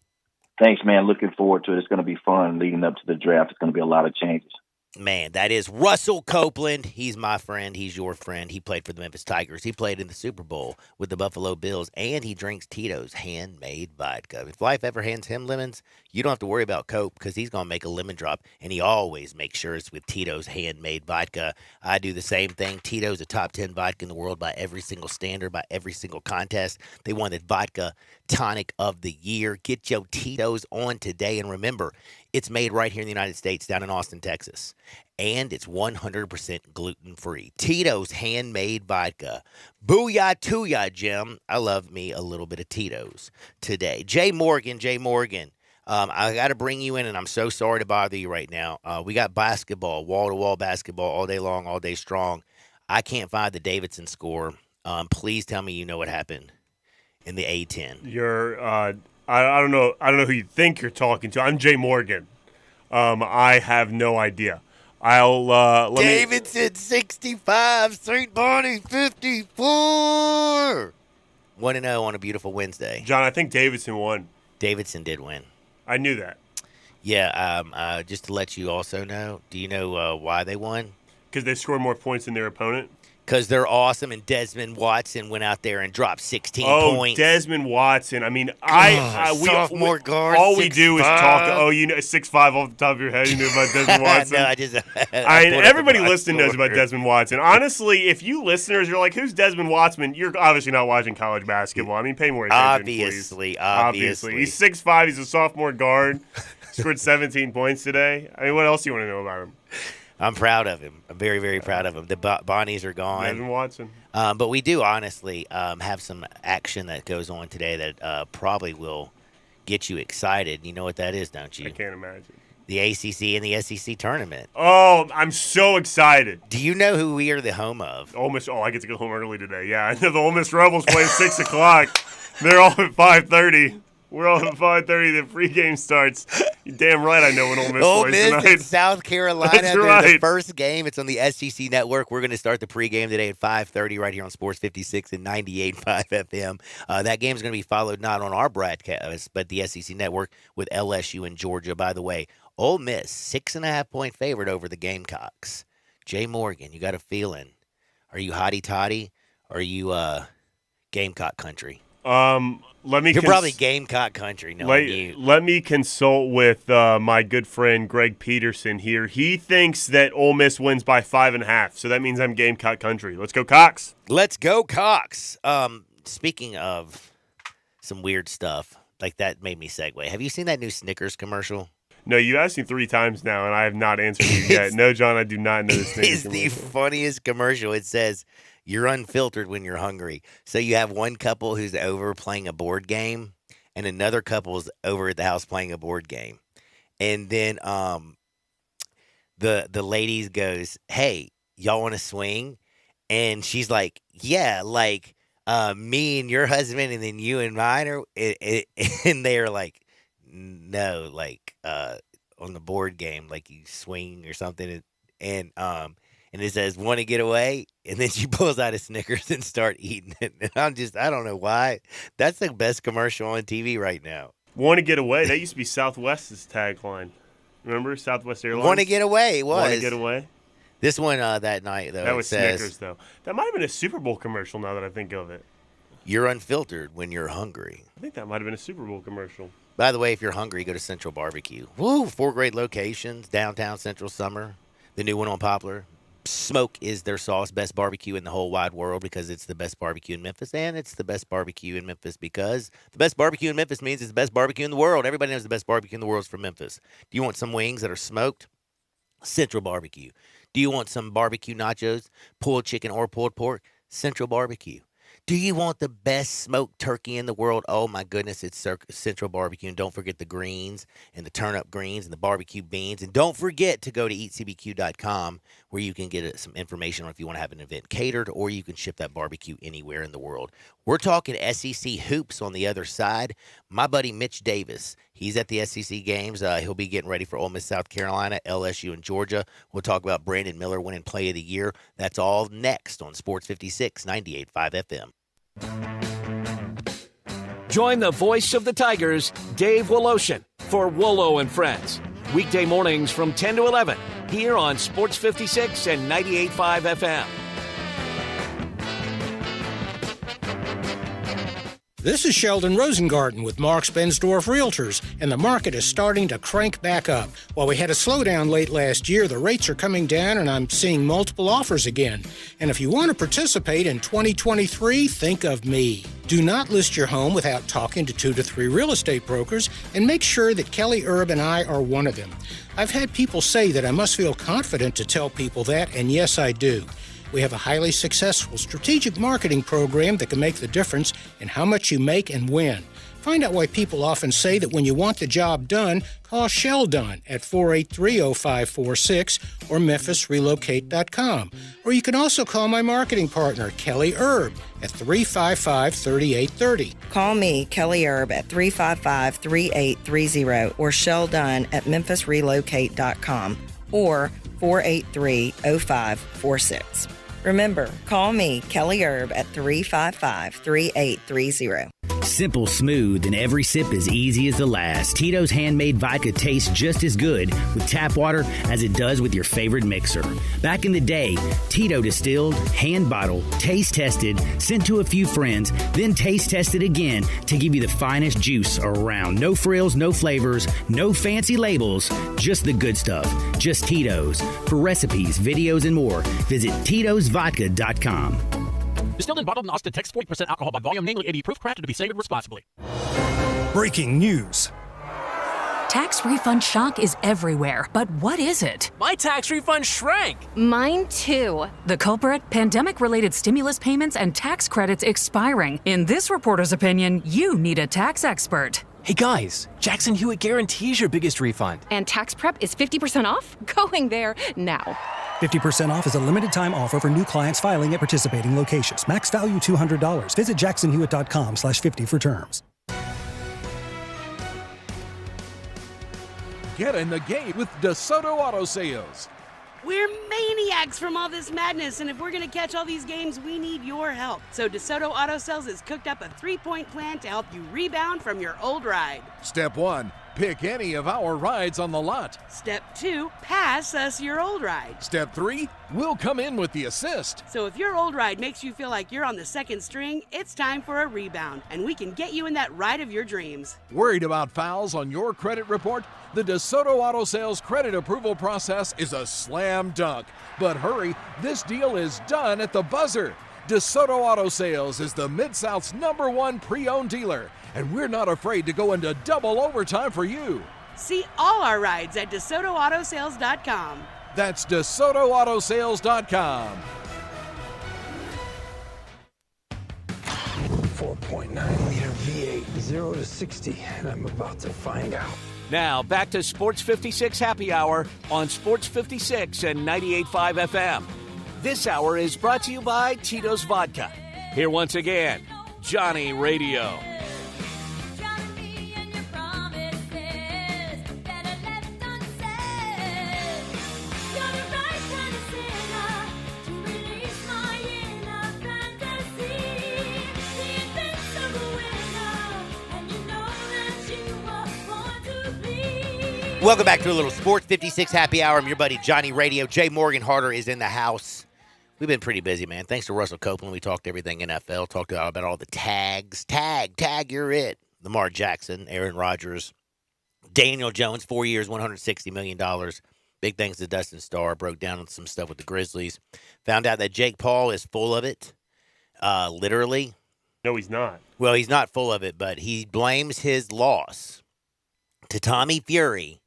Thanks, man. Looking forward to it. It's going to be fun leading up to the draft. It's going to be a lot of changes. Man, that is Russell Copeland. He's my friend. He's your friend. He played for the Memphis Tigers. He played in the Super Bowl with the Buffalo Bills, and he drinks Tito's handmade vodka. If life ever hands him lemons, you don't have to worry about Cope because he's going to make a lemon drop, and he always makes sure it's with Tito's handmade vodka. I do the same thing. Tito's a top 10 vodka in the world by every single standard, by every single contest. They won the Vodka Tonic of the Year. Get your Tito's on today, and remember, it's made right here in the United States, down in Austin, Texas. And it's 100% gluten-free. Tito's handmade vodka. Booyah to ya, Jim. I love me a little bit of Tito's today. Jay Morgan. I got to bring you in, and I'm so sorry to bother you right now. We got basketball, wall-to-wall basketball all day long, all day strong. I can't find the Davidson score. Please tell me you know what happened in the A-10. I don't know who you think you're talking to. I'm Jay Morgan. I have no idea. Davidson 65, St. Bonnie 54. 1-0 on a beautiful Wednesday. John, I think Davidson won. Davidson did win. I knew that. Yeah, just to let you also know, do you know why they won? Because they scored more points than their opponent? Because they're awesome, and Desmond Watson went out there and dropped 16 points. Desmond Watson. I mean, sophomore guard. All we do is talk. 6'5" off the top of your head. You know about Desmond Watson? No, everybody listening knows about Desmond Watson. Honestly, if you listeners are like, "Who's Desmond Watson?" You're obviously not watching college basketball. I mean, pay more attention, Obviously. He's 6'5". He's a sophomore guard. Scored 17 points today. I mean, what else do you want to know about him? I'm proud of him. I'm very, very proud of him. The Bonnies are gone. Desmond Watson. But we do honestly have some action that goes on today that probably will get you excited. You know what that is, don't you? I can't imagine. The ACC and the SEC tournament. Oh, I'm so excited. Do you know who we are the home of? Ole Miss. Oh, I get to go home early today. Yeah, I know the Ole Miss Rebels play at 6 o'clock. They're all at 5:30. We're all at 5:30. The pregame starts. You're damn right I know when Ole Miss plays tonight. In South Carolina. That's right. The first game. It's on the SEC Network. We're going to start the pregame today at 5:30 right here on Sports 56 and 98.5 FM. That game is going to be followed not on our broadcast, but the SEC Network with LSU and Georgia. By the way, Ole Miss, 6.5-point favorite over the Gamecocks. Jay Morgan, you got a feeling. Are you hotty-toddy? Or are you Gamecock country? You're probably Gamecock country. Let me consult with my good friend Greg Peterson here. He thinks that Ole Miss wins by 5.5, so that means I'm Gamecock country. Let's go, Cox. Let's go, Cox. Speaking of some weird stuff, like that made me segue. Have you seen that new Snickers commercial? No, you asked me 3 times now, and I have not answered you yet. No, John, I do not know the Snickers commercial. It's the funniest commercial. It says, you're unfiltered when you're hungry. So you have one couple who's over playing a board game, and another couple's over at the house playing a board game. And then the lady goes, hey, y'all want to swing? And she's like, yeah, like me and your husband and then you and mine. And they're like, no, like on the board game, like you swing or something. And it says, want to get away? And then she pulls out a Snickers and start eating it. And I don't know why. That's the best commercial on TV right now. Want to get away. That used to be Southwest's tagline. Remember Southwest Airlines? Want to get away. It was. Want to get away. This one that night, though, That was says, Snickers, though. That might have been a Super Bowl commercial now that I think of it. You're unfiltered when you're hungry. I think that might have been a Super Bowl commercial. By the way, if you're hungry, go to Central Barbecue. Woo, 4 great locations, downtown Central Summer, the new one on Poplar. Smoke is their sauce, best barbecue in the whole wide world because it's the best barbecue in Memphis, and it's the best barbecue in Memphis because the best barbecue in Memphis means it's the best barbecue in the world. Everybody knows the best barbecue in the world is from Memphis. Do you want some wings that are smoked? Central Barbecue. Do you want some barbecue nachos, pulled chicken or pulled pork? Central Barbecue. Do you want the best smoked turkey in the world? Oh, my goodness, it's Central Barbecue. And don't forget the greens and the turnip greens and the barbecue beans. And don't forget to go to eatcbq.com where you can get some information on if you want to have an event catered or you can ship that barbecue anywhere in the world. We're talking SEC hoops on the other side. My buddy Mitch Davis, he's at the SEC games. He'll be getting ready for Ole Miss, South Carolina, LSU, and Georgia. We'll talk about Brandon Miller winning Play of the Year. That's all next on Sports 56, 98.5 FM. Join the voice of the Tigers, Dave Woloshin, for Wolo and Friends. Weekday mornings from 10 to 11 here on Sports 56 and 98.5 FM. This is Sheldon Rosengarten with Marks Bensdorf Realtors, and the market is starting to crank back up. While we had a slowdown late last year, the rates are coming down, and I'm seeing multiple offers again. And if you want to participate in 2023, think of me. Do not list your home without talking to 2 to 3 real estate brokers, and make sure that Kelly Erb and I are one of them. I've had people say that I must feel confident to tell people that, and yes, I do. We have a highly successful strategic marketing program that can make the difference in how much you make and when. Find out why people often say that when you want the job done, call Sheldon at 483-0546 or memphisrelocate.com. Or you can also call my marketing partner, Kelly Erb, at 355-3830. Call me, Kelly Erb, at 355-3830 or Sheldon at memphisrelocate.com or 483-0546. Remember, call me, Kelly Erb, at 355-3830. Simple, smooth, and every sip as easy as the last. Tito's handmade vodka tastes just as good with tap water as it does with your favorite mixer. Back in the day, Tito distilled, hand bottled, taste tested, sent to a few friends, then taste tested again to give you the finest juice around. No frills, no flavors, no fancy labels, just the good stuff. Just Tito's. For recipes, videos, and more, visit Tito'sVodka.com. Distilled and bottled in Austin, Texas, 40% alcohol by volume, namely 80 proof, crafted to be savored responsibly. Breaking news. Tax refund shock is everywhere, but what is it? My tax refund shrank. Mine too. The culprit? Pandemic-related stimulus payments and tax credits expiring. In this reporter's opinion, you need a tax expert. Hey guys, Jackson Hewitt guarantees your biggest refund. And tax prep is 50% off? Going there now. 50% off is a limited-time offer for new clients filing at participating locations. Max value $200. Visit jacksonhewitt.com/50 for terms. Get in the game with DeSoto Auto Sales. We're maniacs from all this madness, and if we're going to catch all these games, we need your help. So DeSoto Auto Sales has cooked up a 3-point plan to help you rebound from your old ride. Step 1, pick any of our rides on the lot. Step 2, pass us your old ride. Step 3, we'll come in with the assist. So if your old ride makes you feel like you're on the second string, it's time for a rebound, and we can get you in that ride of your dreams. Worried about fouls on your credit report? The DeSoto Auto Sales credit approval process is a slam dunk. But hurry, this deal is done at the buzzer. DeSoto Auto Sales is the Mid-South's #1 pre-owned dealer, and we're not afraid to go into double overtime for you. See all our rides at DeSotoAutoSales.com. That's DeSotoAutoSales.com. 4.9-liter V8, 0 to 60, and I'm about to find out. Now, back to Sports 56 Happy Hour on Sports 56 and 98.5 FM. This hour is brought to you by Tito's Vodka. Here once again, Johnny Radio. You Welcome back to a little Sports 56 Happy Hour. I'm your buddy Johnny Radio. Jay Morgan Harder is in the house. We've been pretty busy, man. Thanks to Russell Copeland. We talked everything NFL, talked about all the tags. Tag, you're it. Lamar Jackson, Aaron Rodgers, Daniel Jones, 4 years, $160 million. Big thanks to Dustin Starr. Broke down on some stuff with the Grizzlies. Found out that Jake Paul is full of it, literally. No, he's not. Well, he's not full of it, but he blames his loss to Tommy Fury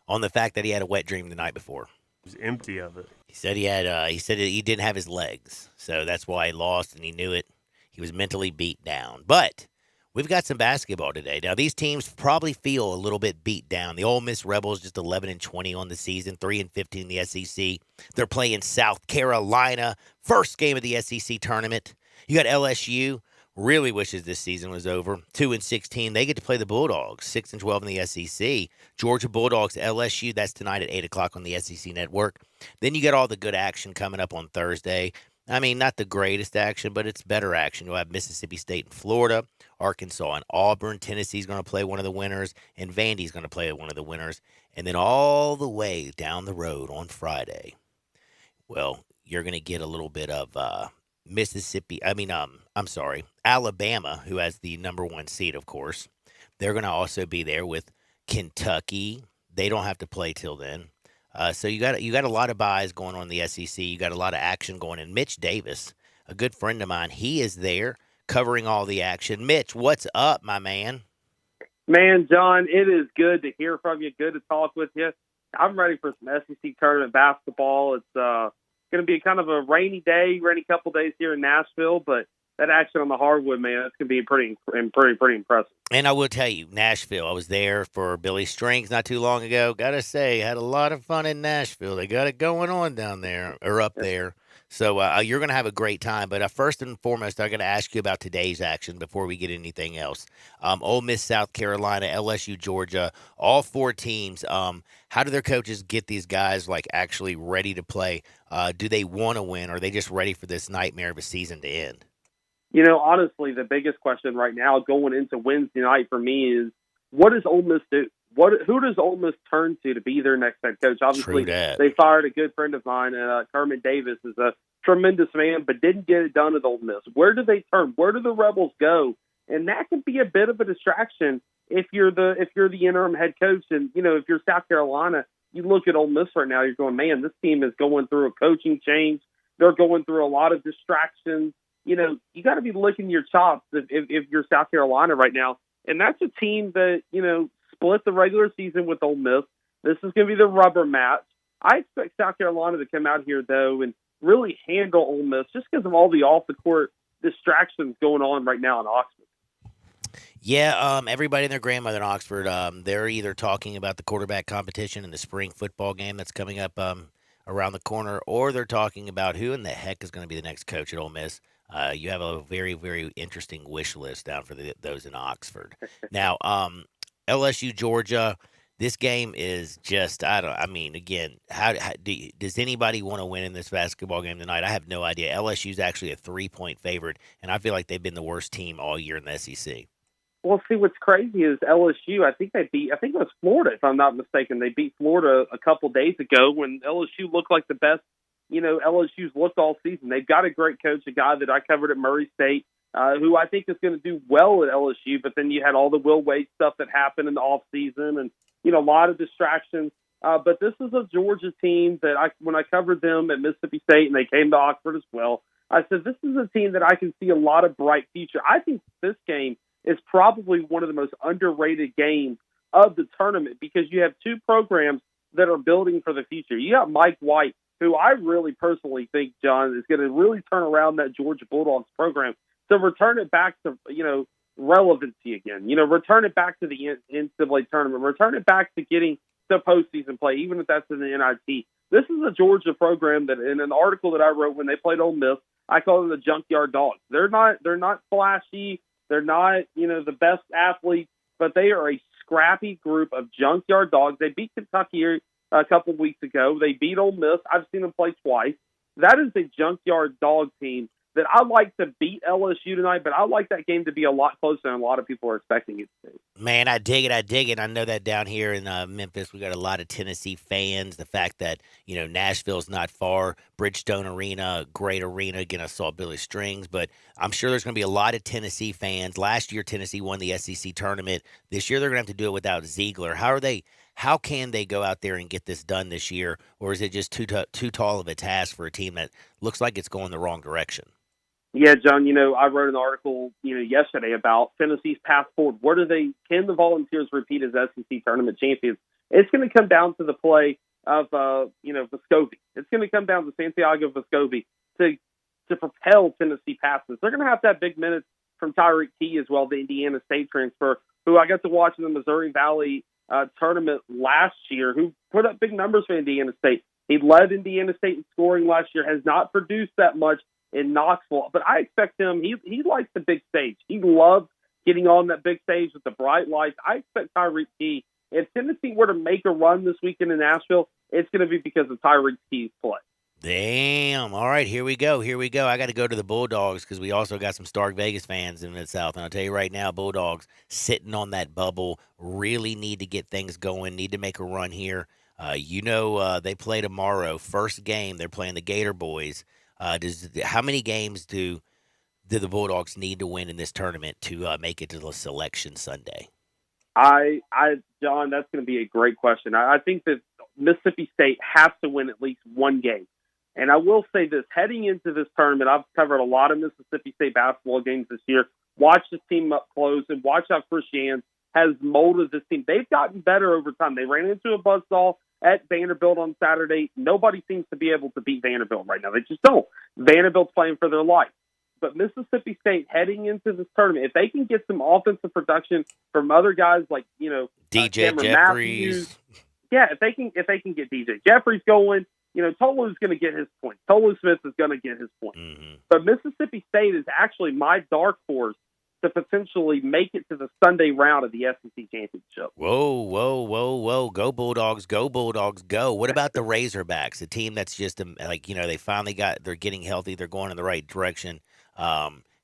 on the fact that he had a wet dream the night before. He was empty of it. He said he didn't have his legs, so that's why he lost, and he knew it. He was mentally beat down. But we've got some basketball today. Now, these teams probably feel a little bit beat down. The Ole Miss Rebels just 11-20 on the season, 3-15 in the SEC. They're playing South Carolina, first game of the SEC tournament. You got LSU. Really wishes this season was over. 2-16. They get to play the Bulldogs. 6-12 in the SEC. Georgia Bulldogs, LSU. That's tonight at 8:00 on the SEC Network. Then you get all the good action coming up on Thursday. I mean, not the greatest action, but it's better action. You'll have Mississippi State and Florida, Arkansas and Auburn. Tennessee's going to play one of the winners, and Vandy's going to play one of the winners. And then all the way down the road on Friday, well, you're going to get a little bit of Alabama, who has the number one seed, of course. They're going to also be there with Kentucky. They don't have to play till then. So you got a lot of buys going on in the SEC. You got a lot of action going in. Mitch Davis, a good friend of mine, he is there covering all the action. Mitch, what's up, my man? Man, John, it is good to hear from you. Good to talk with you. I'm ready for some SEC tournament basketball. It's going to be kind of a rainy couple days here in Nashville, but that action on the hardwood, man, it's going to be pretty impressive. And I will tell you, Nashville, I was there for Billy Strings not too long ago. Got to say, had a lot of fun in Nashville. They got it going on down there, or up there. So you're going to have a great time. But first and foremost, I'm going to ask you about today's action before we get anything else. Ole Miss, South Carolina, LSU, Georgia, all four teams. How do their coaches get these guys actually ready to play? Do they want to win, or are they just ready for this nightmare of a season to end? You know, honestly, the biggest question right now going into Wednesday night for me is, what does Ole Miss do? Who does Ole Miss turn to be their next head coach? Obviously, they fired a good friend of mine, Kermit Davis is a tremendous man, but didn't get it done at Ole Miss. Where do they turn? Where do the Rebels go? And that could be a bit of a distraction if you're the interim head coach. And if you're South Carolina, you look at Ole Miss right now, you're going, man, this team is going through a coaching change. They're going through a lot of distractions. You got to be licking your chops if you're South Carolina right now. And that's a team that, split the regular season with Ole Miss. This is going to be the rubber match. I expect South Carolina to come out here, though, and really handle Ole Miss just because of all the off-the-court distractions going on right now in Oxford. Yeah, everybody and their grandmother in Oxford, they're either talking about the quarterback competition in the spring football game that's coming up around the corner, or they're talking about who in the heck is going to be the next coach at Ole Miss. You have a very, very interesting wish list down for those in Oxford. Now, LSU, Georgia, this game is just, again, does anybody want to win in this basketball game tonight? I have no idea. LSU's actually a 3-point favorite, and I feel like they've been the worst team all year in the SEC. Well, see, what's crazy is LSU, I think it was Florida, if I'm not mistaken. They beat Florida a couple days ago when LSU looked like the best, LSU's looked all season. They've got a great coach, a guy that I covered at Murray State, who I think is going to do well at LSU, but then you had all the Will Wade stuff that happened in the offseason and, a lot of distractions. But this is a Georgia team that when I covered them at Mississippi State and they came to Oxford as well, I said, this is a team that I can see a lot of bright future. I think this game is probably one of the most underrated games of the tournament because you have two programs that are building for the future. You got Mike White, who I really personally think, John, is going to really turn around that Georgia Bulldogs program to return it back to, relevancy again. Return it back to the NCAA tournament. Return it back to getting to postseason play, even if that's in the NIT. This is a Georgia program that, in an article that I wrote when they played Ole Miss, I call them the junkyard dogs. They're not flashy. They're not, the best athletes, but they are a scrappy group of junkyard dogs. They beat Kentucky a couple of weeks ago. They beat Ole Miss. I've seen them play twice. That is a junkyard dog team that I like to beat LSU tonight, but I like that game to be a lot closer than a lot of people are expecting it to be. Man, I dig it. I know that down here in Memphis, we got a lot of Tennessee fans. The fact that, Nashville's not far, Bridgestone Arena, great arena. Again, I saw Billy Strings, but I'm sure there's going to be a lot of Tennessee fans. Last year, Tennessee won the SEC tournament. This year, they're going to have to do it without Ziegler. How can they go out there and get this done this year? Or is it just too tall of a task for a team that looks like it's going the wrong direction? Yeah, John, I wrote an article, yesterday about Tennessee's path forward. Can the Volunteers repeat as SEC tournament champions? It's going to come down to the play of, Vescovi. It's going to come down to Santiago Vescovi to propel Tennessee past this. They're going to have big minutes from Tyreek Key as well, the Indiana State transfer, who I got to watch in the Missouri Valley tournament last year, who put up big numbers for Indiana State. He led Indiana State in scoring last year, has not produced that much in Knoxville, but I expect him, he likes the big stage. He loves getting on that big stage with the bright lights. I expect Tyreek Key, if Tennessee were to make a run this weekend in Nashville, it's going to be because of Tyreek Key's play. Damn. All right, here we go. I got to go to the Bulldogs because we also got some Stark Vegas fans in the South. And I'll tell you right now, Bulldogs sitting on that bubble really need to get things going, need to make a run here. They play tomorrow. First game, they're playing the Gator Boys. How many games do the Bulldogs need to win in this tournament to make it to the selection Sunday? John, that's going to be a great question. I think that Mississippi State has to win at least one game. And I will say this, heading into this tournament, I've covered a lot of Mississippi State basketball games this year, watched this team up close, and watch how Chris Jans has molded this team. They've gotten better over time. They ran into a buzzsaw at Vanderbilt on Saturday. Nobody seems to be able to beat Vanderbilt right now. They just don't. Vanderbilt's playing for their life. But Mississippi State heading into this tournament, if they can get some offensive production from other guys like, DJ Cameron Jeffries. Matthews, if they can get DJ Jeffries going, Tolu's going to get his point. Tolu Smith is going to get his point. Mm-hmm. But Mississippi State is actually my dark horse to potentially make it to the Sunday round of the SEC Championship. Whoa. Go Bulldogs, go. What about the Razorbacks, a team that's just they finally they're getting healthy. They're going in the right direction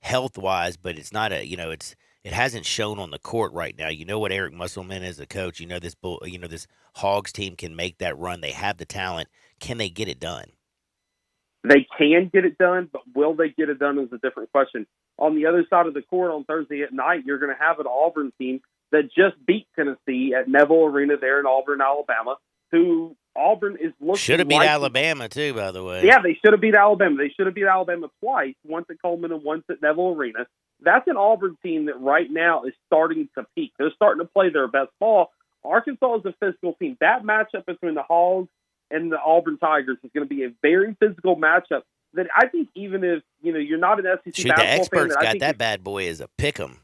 health-wise, but it's not it hasn't shown on the court right now. You know what Eric Musselman is a coach. This Hogs team can make that run. They have the talent. Can they get it done? They can get it done, but will they get it done is a different question. On the other side of the court on Thursday at night, you're going to have an Auburn team that just beat Tennessee at Neville Arena there in Auburn, Alabama, who Auburn is looking should have beat Alabama, too, by the way. Yeah, they should have beat Alabama. They should have beat Alabama twice, once at Coleman and once at Neville Arena. That's an Auburn team that right now is starting to peak. They're starting to play their best ball. Arkansas is a physical team. That matchup between the Hogs and the Auburn Tigers is going to be a very physical matchup that I think even if, you're not an SEC basketball fan. The experts got that bad boy as a pick'em.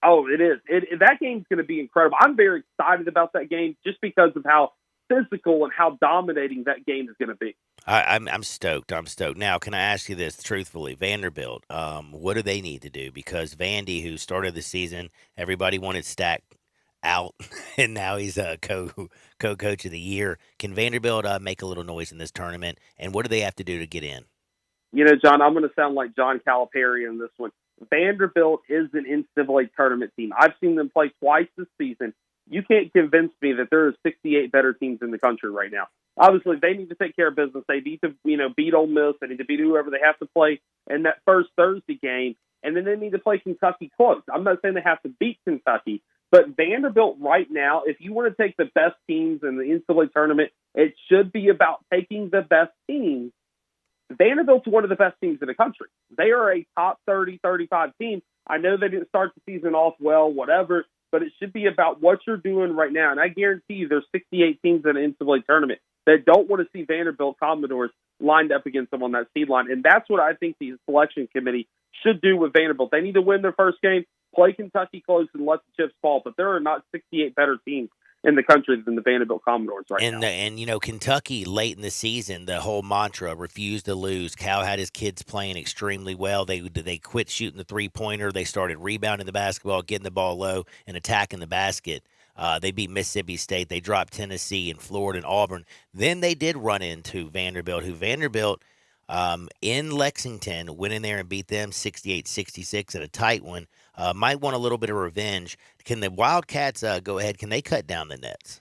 Oh, it is. That game's going to be incredible. I'm very excited about that game just because of how physical and how dominating that game is going to be. I'm stoked. Now, can I ask you this truthfully? Vanderbilt, what do they need to do? Because Vandy, who started the season, everybody wanted Stack out, and now he's a co-coach of the year. Can Vanderbilt make a little noise in this tournament? And what do they have to do to get in? John, I'm going to sound like John Calipari in this one. Vanderbilt is an NCAA tournament team. I've seen them play twice this season. You can't convince me that there are 68 better teams in the country right now. Obviously, they need to take care of business. They need to, beat Ole Miss. They need to beat whoever they have to play in that first Thursday game, and then they need to play Kentucky close. I'm not saying they have to beat Kentucky, but Vanderbilt right now, if you want to take the best teams in the NCAA tournament, it should be about taking the best teams. Vanderbilt's one of the best teams in the country. They are a top 30, 35 team. I know they didn't start the season off well, whatever, but it should be about what you're doing right now. And I guarantee you there's 68 teams in an NCAA tournament that don't want to see Vanderbilt Commodores lined up against them on that seed line. And that's what I think the selection committee should do with Vanderbilt. They need to win their first game, play Kentucky close, and let the chips fall. But there are not 68 better teams in the country than the Vanderbilt Commodores now. And Kentucky, late in the season, the whole mantra, refuse to lose. Cal had his kids playing extremely well. They quit shooting the three-pointer. They started rebounding the basketball, getting the ball low, and attacking the basket. They beat Mississippi State. They dropped Tennessee and Florida and Auburn. Then they did run into Vanderbilt, in Lexington, went in there and beat them 68-66 at a tight one. Might want a little bit of revenge. Can the Wildcats go ahead? Can they cut down the nets?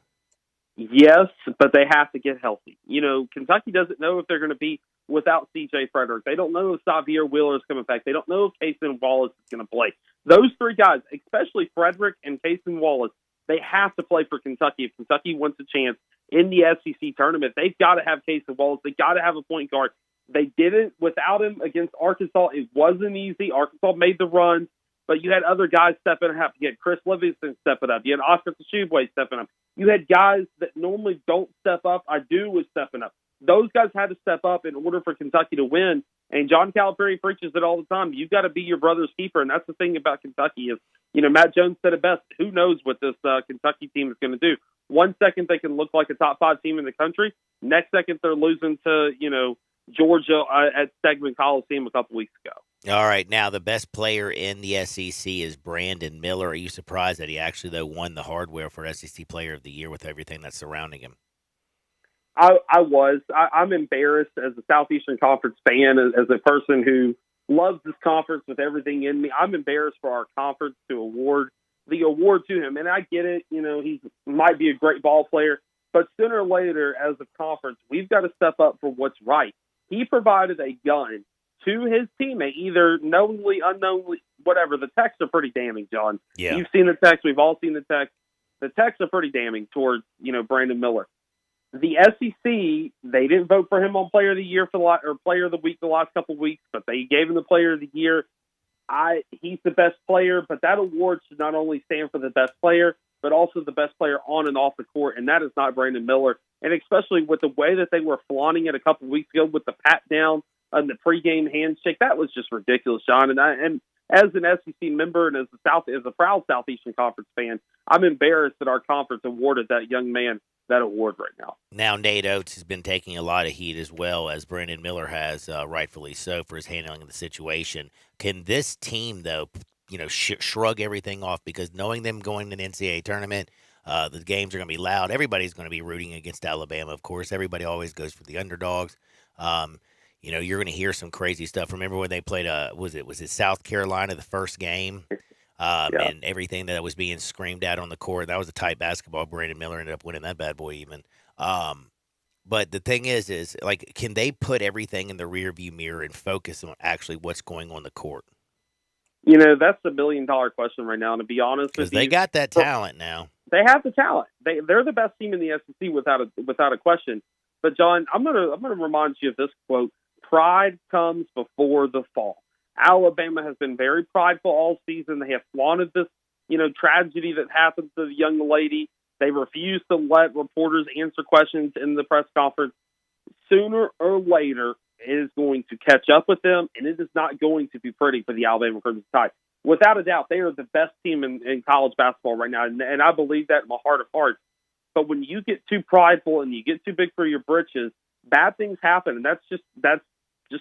Yes, but they have to get healthy. Kentucky doesn't know if they're going to be without C.J. Frederick. They don't know if Xavier Wheeler is coming back. They don't know if Cason Wallace is going to play. Those three guys, especially Frederick and Cason Wallace, they have to play for Kentucky. If Kentucky wants a chance in the SEC tournament, they've got to have Cason Wallace. They've got to have a point guard. They did it without him against Arkansas. It wasn't easy. Arkansas made the run, but you had other guys stepping up. You had Chris Livingston stepping up. You had Oscar Tshiebwe stepping up. You had guys that normally don't step up. Adu was stepping up. Those guys had to step up in order for Kentucky to win. And John Calipari preaches it all the time. You've got to be your brother's keeper. And that's the thing about Kentucky is, Matt Jones said it best. Who knows what this Kentucky team is going to do? 1 second they can look like a top 5 team in the country. Next second they're losing to, Georgia at Stegman Coliseum a couple weeks ago. All right, now the best player in the SEC is Brandon Miller. Are you surprised that he actually, though, won the hardware for SEC Player of the Year with everything that's surrounding him? I was. I'm embarrassed as a Southeastern Conference fan, as a person who loves this conference with everything in me. I'm embarrassed for our conference to award the award to him. And I get it. He might be a great ball player, but sooner or later, as a conference, we've got to step up for what's right. He provided a gun to his teammate, either knowingly, unknowingly, whatever. The texts are pretty damning, John. Yeah. You've seen the text. We've all seen the text. The texts are pretty damning towards, Brandon Miller. The SEC, they didn't vote for him on Player of the Year or Player of the Week the last couple of weeks, but they gave him the Player of the Year. He's the best player, but that award should not only stand for the best player, but also the best player on and off the court, and that is not Brandon Miller. And especially with the way that they were flaunting it a couple of weeks ago with the pat down and the pregame handshake, that was just ridiculous, John. And as an SEC member and as a proud Southeastern Conference fan, I'm embarrassed that our conference awarded that young man that award right now. Now, Nate Oates has been taking a lot of heat as well as Brandon Miller has, rightfully so, for his handling of the situation. Can this team, though, shrug everything off? Because knowing them going to the NCAA tournament, the games are going to be loud. Everybody's going to be rooting against Alabama, of course. Everybody always goes for the underdogs. You're going to hear some crazy stuff. Remember when they played, was it South Carolina, the first game? And everything that was being screamed at on the court. That was a tight basketball. Brandon Miller ended up winning that bad boy even. But the thing is like, can they put everything in the rearview mirror and focus on actually what's going on the court? That's the $1 million question right now. And to be honest with you, they got that talent now. They have the talent. They're the best team in the SEC without a question. But John, I'm gonna remind you of this quote: "Pride comes before the fall." Alabama has been very prideful all season. They have flaunted this, tragedy that happened to the young lady. They refuse to let reporters answer questions in the press conference. Sooner or later, it is going to catch up with them, and it is not going to be pretty for the Alabama Crimson Tide. Without a doubt, they are the best team in college basketball right now, and I believe that in my heart of hearts. But when you get too prideful and you get too big for your britches, bad things happen, and that's just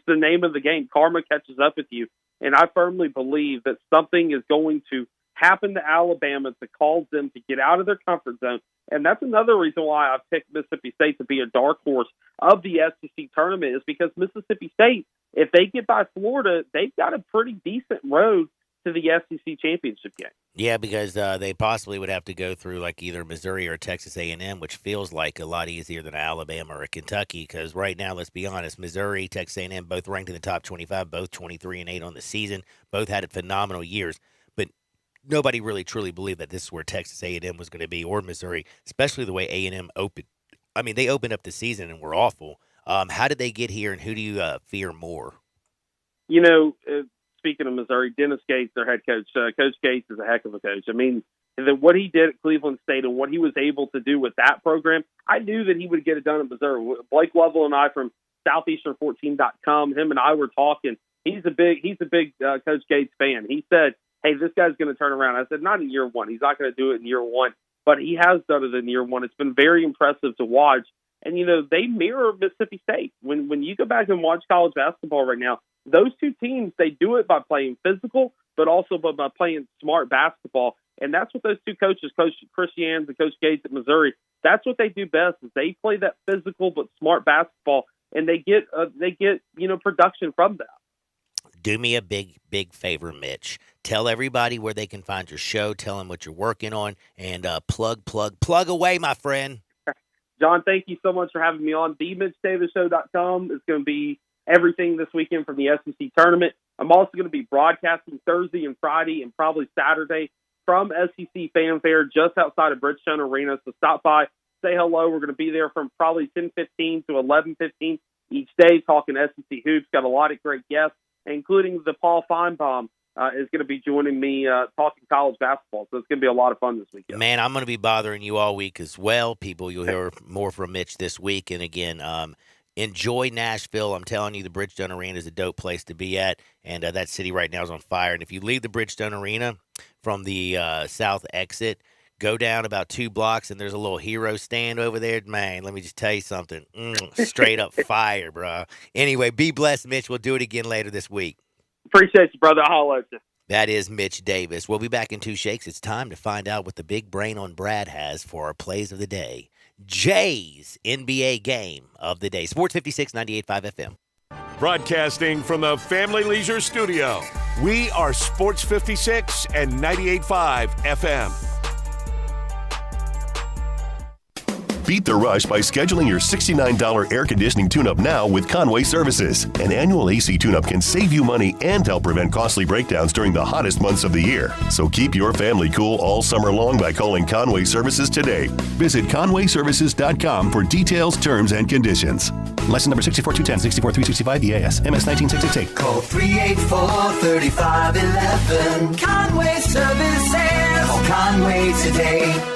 the name of the game. Karma catches up with you, and I firmly believe that something is going to happen to Alabama to cause them to get out of their comfort zone, and that's another reason why I've picked Mississippi State to be a dark horse of the SEC tournament, is because Mississippi State, if they get by Florida, they've got a pretty decent road to the SEC championship game. Yeah, because they possibly would have to go through like either Missouri or Texas A&M, which feels like a lot easier than Alabama or Kentucky. Because right now, let's be honest, Missouri, Texas A&M, both ranked in the top 25, both 23-8 on the season, both had phenomenal years. But nobody really truly believed that this is where Texas A&M was going to be, or Missouri, especially the way A&M opened. I mean, they opened up the season and were awful. How did they get here, and who do you fear more? Speaking of Missouri, Dennis Gates, their head coach. Coach Gates is a heck of a coach. I mean, what he did at Cleveland State and what he was able to do with that program, I knew that he would get it done in Missouri. Blake Lovell and I from Southeastern14.com, him and I were talking. He's a big Coach Gates fan. He said, "Hey, this guy's going to turn around." I said, "Not in year one. He's not going to do it in year one, but he has done it in year one." It's been very impressive to watch. And they mirror Mississippi State. When you go back and watch college basketball right now, those two teams, they do it by playing physical, but also by playing smart basketball. And that's what those two coaches, Coach Chris Jans and Coach Gates at Missouri, that's what they do best, is they play that physical but smart basketball and they get production from that. Do me a big favor, Mitch. Tell everybody where they can find your show. Tell them what you're working on, and plug away, my friend. John, thank you so much for having me on. TheMitchDavisShow.com is going to be everything this weekend from the SEC tournament. I'm also going to be broadcasting Thursday and Friday and probably Saturday from SEC Fanfare just outside of Bridgestone Arena. So stop by, say hello. We're going to be there from probably 10:15 to 11:15 each day talking SEC hoops. Got a lot of great guests, including the Paul Feinbaum is going to be joining me talking college basketball. So it's going to be a lot of fun this weekend. Man, I'm going to be bothering you all week as well. People, you'll hear more from Mitch this week. And again, enjoy Nashville. I'm telling you, the Bridgestone Arena is a dope place to be at. And that city right now is on fire. And if you leave the Bridgestone Arena from the south exit, go down about 2 blocks, and there's a little hero stand over there. Man, let me just tell you something. Straight up fire, bro. Anyway, be blessed, Mitch. We'll do it again later this week. Appreciate you, brother. I'll holler at you. That is Mitch Davis. We'll be back in 2 shakes. It's time to find out what the big brain on Brad has for our plays of the day. Jay's NBA game of the day. Sports 56, 98.5 FM. Broadcasting from the Family Leisure Studio, we are Sports 56 and 98.5 FM. Beat the rush by scheduling your $69 air conditioning tune-up now with Conway Services. An annual AC tune-up can save you money and help prevent costly breakdowns during the hottest months of the year. So keep your family cool all summer long by calling Conway Services today. Visit conwayservices.com for details, terms, and conditions. License number 64210, 64365 EAS, MS 19688. Call 384-3511. Conway Services. Call Conway today.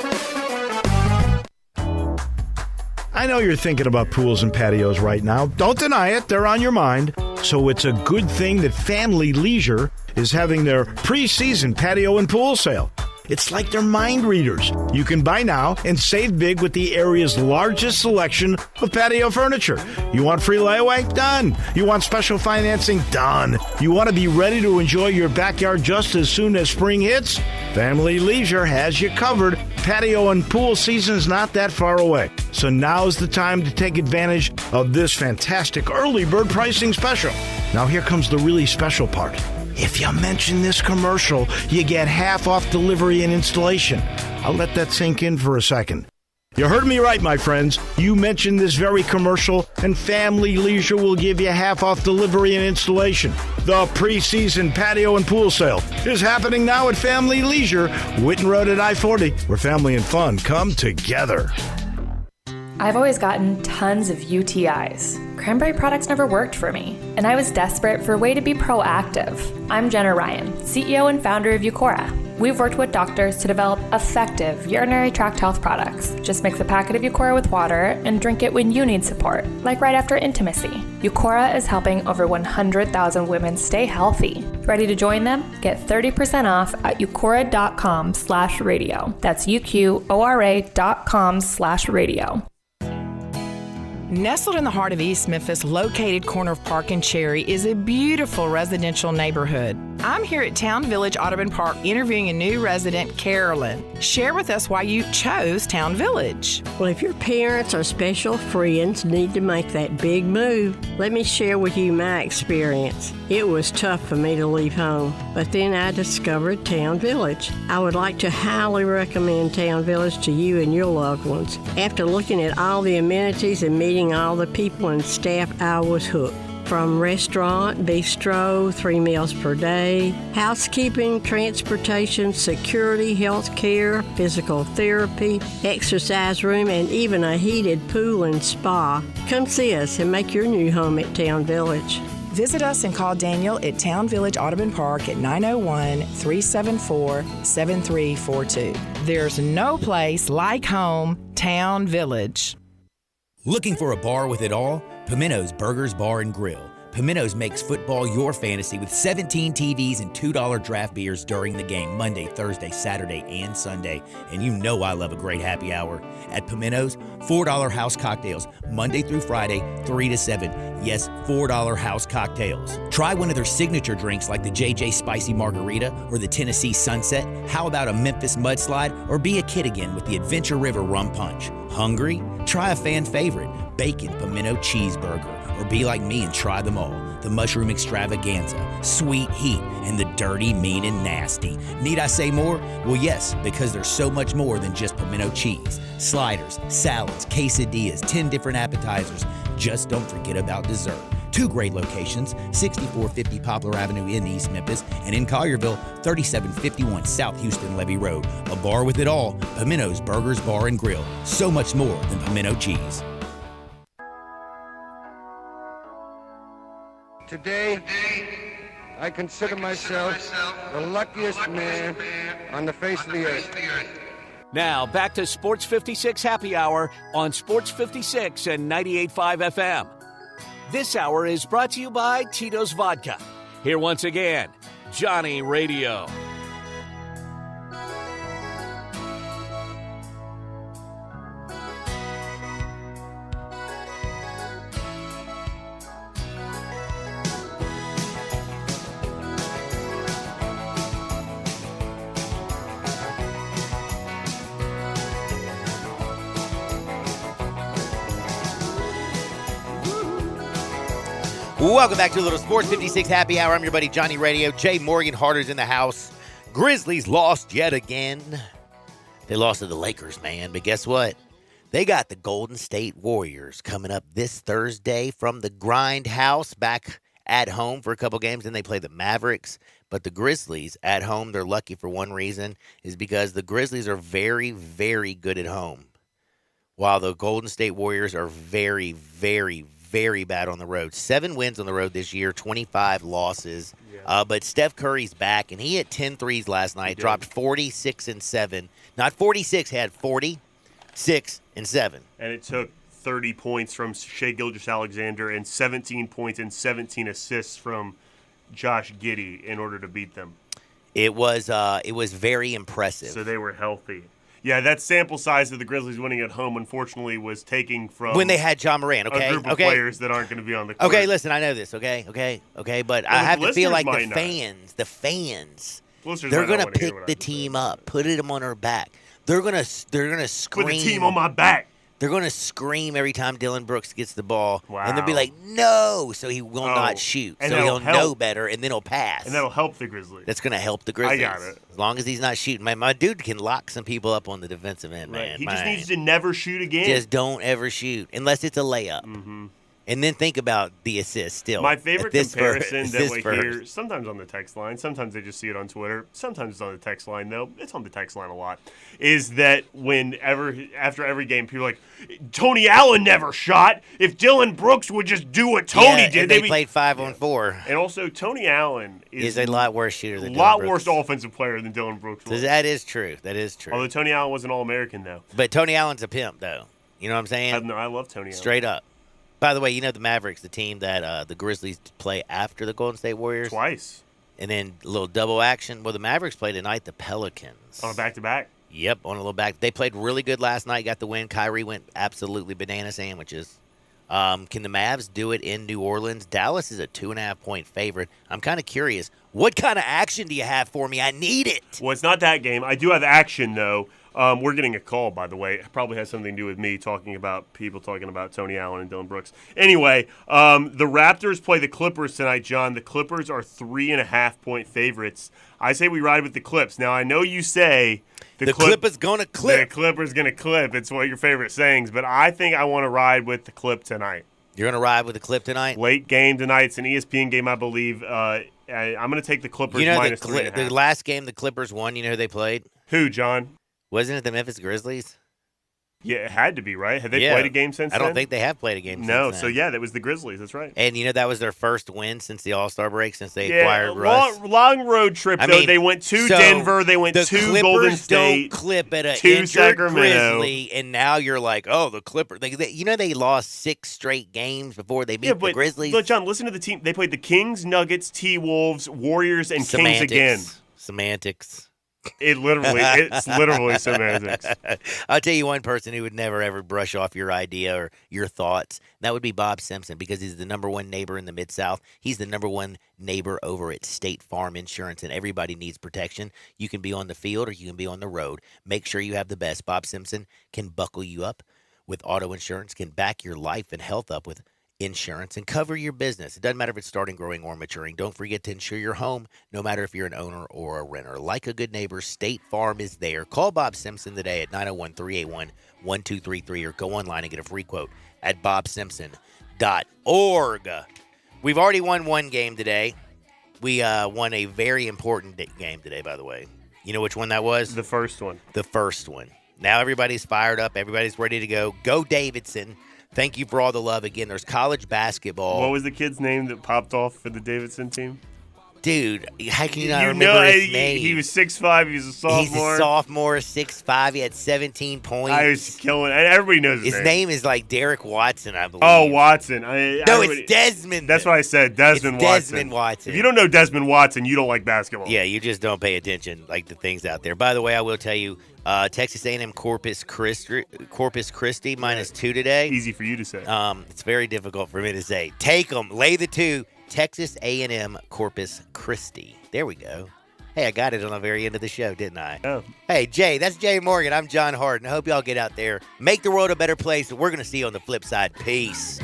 I know you're thinking about pools and patios right now. Don't deny it. They're on your mind. So it's a good thing that Family Leisure is having their preseason patio and pool sale. It's like they're mind readers. You can buy now and save big with the area's largest selection of patio furniture. You want free layaway? Done. You want special financing? Done. You want to be ready to enjoy your backyard just as soon as spring hits? Family Leisure has you covered. Patio and pool season's not that far away. So now's the time to take advantage of this fantastic early bird pricing special. Now here comes the really special part. If you mention this commercial, you get half off delivery and installation. I'll let that sink in for a second. You heard me right, my friends. You mentioned this very commercial, and Family Leisure will give you half off delivery and installation. The preseason patio and pool sale is happening now at Family Leisure, Whitten Road at I-40, where family and fun come together. I've always gotten tons of UTIs. Cranberry products never worked for me, and I was desperate for a way to be proactive. I'm Jenna Ryan, CEO and founder of Eucora. We've worked with doctors to develop effective urinary tract health products. Just mix a packet of Eucora with water and drink it when you need support, like right after intimacy. Eucora is helping over 100,000 women stay healthy. Ready to join them? Get 30% off at eucora.com/radio. That's UQORA.com/radio. Nestled in the heart of East Memphis, located corner of Park and Cherry, is a beautiful residential neighborhood. I'm here at Town Village Audubon Park interviewing a new resident, Carolyn. Share with us why you chose Town Village. Well, if your parents or special friends need to make that big move, let me share with you my experience. It was tough for me to leave home, but then I discovered Town Village. I would like to highly recommend Town Village to you and your loved ones. After looking at all the amenities and meeting all the people and staff, I was hooked. From restaurant, bistro, 3 meals per day, housekeeping, transportation, security, health care, physical therapy, exercise room, and even a heated pool and spa. Come see us and make your new home at Town Village. Visit us and call Daniel at Town Village Audubon Park at 901-374-7342. There's no place like home, Town Village. Looking for a bar with it all? Pimento's Burgers Bar and Grill. Pimento's makes football your fantasy with 17 TVs and $2 draft beers during the game, Monday, Thursday, Saturday, and Sunday. And you know I love a great happy hour. At Pimento's, $4 house cocktails, Monday through Friday, 3 to 7. Yes, $4 house cocktails. Try one of their signature drinks like the JJ Spicy Margarita or the Tennessee Sunset. How about a Memphis Mudslide? Or be a kid again with the Adventure River Rum Punch. Hungry? Try a fan favorite, Bacon Pimento Cheeseburger. Or be like me and try them all. The Mushroom Extravaganza, Sweet Heat, and the Dirty, Mean, and Nasty. Need I say more? Well, yes, because there's so much more than just pimento cheese. Sliders, salads, quesadillas, 10 different appetizers. Just don't forget about dessert. 2 great locations, 6450 Poplar Avenue in East Memphis, and in Collierville, 3751 South Houston Levee Road. A bar with it all, Pimento's Burgers, Bar, and Grill. So much more than pimento cheese. Today, I consider myself the luckiest man on the face of the earth. Now, back to Sports 56 Happy Hour on Sports 56 and 98.5 FM. This hour is brought to you by Tito's Vodka. Here once again, Johnny Radio. Welcome back to a little Sports 56 Happy Hour. I'm your buddy Johnny Radio. Jay Morgan Harder's in the house. Grizzlies lost yet again. They lost to the Lakers, man. But guess what? They got the Golden State Warriors coming up this Thursday from the Grindhouse back at home for a couple games. Then they play the Mavericks. But the Grizzlies at home, they're lucky for one reason, is because the Grizzlies are very, very good at home, while the Golden State Warriors are very, very, very bad on the road. 7 wins on the road this year, 25 losses. Yeah. But Steph Curry's back, and he hit 10 threes last night, dropped 46 and 7. Not 46, had 46 and 7. And it took 30 points from Shai Gilgeous-Alexander and 17 points and 17 assists from Josh Giddey in order to beat them. It was very impressive. So they were healthy. Yeah, that sample size of the Grizzlies winning at home, unfortunately, was taking from when they had John Moran. Okay, a group of players that aren't going to be on the court. Okay, listen, I know this. Okay, but I have to feel like the fans, they're going to pick the team up, put them on her back. They're gonna scream. Put the team on my back. They're going to scream every time Dillon Brooks gets the ball. Wow. And they'll be like, no, so he will not shoot. And so he'll know better, and then he'll pass. And that'll help the Grizzlies. That's going to help the Grizzlies. I got it. As long as he's not shooting. My dude can lock some people up on the defensive end, right. man. He just needs to never shoot again. Just don't ever shoot, unless it's a layup. Mm-hmm. And then think about the assist still. My favorite comparison that we hear, sometimes on the text line, sometimes they just see it on Twitter, sometimes it's on the text line, though. It's on the text line a lot, is that after every game, people are like, Tony Allen never shot. If Dillon Brooks would just do what Tony did. They played 5-on-4. And also, Tony Allen is a lot worse shooter than Dillon Brooks. A lot worse offensive player than Dillon Brooks was. That is true. Although Tony Allen was an All-American, though. But Tony Allen's a pimp, though. You know what I'm saying? I love Tony Allen. Straight up. By the way, you know the Mavericks, the team that the Grizzlies play after the Golden State Warriors? Twice. And then a little double action. Well, the Mavericks play tonight the Pelicans. On a back-to-back? Yep, on a little back. They played really good last night, got the win. Kyrie went absolutely banana sandwiches. Can the Mavs do it in New Orleans? Dallas is a 2.5-point favorite. I'm kind of curious. What kind of action do you have for me? I need it. Well, it's not that game. I do have action, though. We're getting a call, by the way. It probably has something to do with me talking about Tony Allen and Dillon Brooks. Anyway, the Raptors play the Clippers tonight, John. The Clippers are 3.5-point favorites. I say we ride with the Clips. Now, I know you say the Clippers going to clip. The Clippers going to clip. It's one of your favorite sayings, but I think I want to ride with the Clip tonight. You're going to ride with the Clip tonight? Late game tonight. It's an ESPN game, I believe. I'm going to take the Clippers minus 3.5. The last game the Clippers won, you know who they played? Who, John? Wasn't it the Memphis Grizzlies? Yeah, it had to be, right? Have they played a game since then? I don't think they have played a game since then. No, so that was the Grizzlies. That's right. And, that was their first win since the All-Star break, since they acquired Russ. Long road trip, though. They went to Denver. They went to Golden State. Don't clip at an to injured Sacramento. Grizzly, and now you're like, oh, the Clippers. They lost 6 straight games before they beat the Grizzlies. But, John, listen to the team. They played the Kings, Nuggets, T-Wolves, Warriors, and Kings again. Semantics. It's literally semantics. I'll tell you one person who would never ever brush off your idea or your thoughts. That would be Bob Simpson, because he's the number one neighbor in the Mid-South. He's the number one neighbor over at State Farm Insurance, and everybody needs protection. You can be on the field or you can be on the road. Make sure you have the best. Bob Simpson can buckle you up with auto insurance, can back your life and health up with Insurance and cover your business. It doesn't matter if it's starting, growing, or maturing. Don't forget to insure your home, no matter if you're an owner or a renter. Like a good neighbor, State Farm is there. Call Bob Simpson today at 901-381-1233 or go online and get a free quote at bobsimpson.org. We've already won one game today. We won a very important game today, by the way. You know which one that was? The first one. The first one. Now everybody's fired up. Everybody's ready to go. Go Davidson. Thank you for all the love. Again, there's college basketball. What was the kid's name that popped off for the Davidson team? Dude, how can you not remember his name? He was 6'5". He was a sophomore. He's a sophomore, 6'5". He had 17 points. I was killing it. Everybody knows his name. His name is like Derek Watson, I believe. Oh, Watson. It's Desmond. That's what I said, Desmond Watson. If you don't know Desmond Watson, you don't like basketball. Yeah, you just don't pay attention like the things out there. By the way, I will tell you, Texas A&M Corpus Christi -2 today. Easy for you to say. It's very difficult for me to say. Take them. Lay the 2. Texas A&M Corpus Christi. There we go. Hey, I got it on the very end of the show, didn't I? Oh. Hey, Jay, that's Jay Morgan. I'm John Harden. I hope y'all get out there. Make the world a better place, and we're going to see you on the flip side. Peace.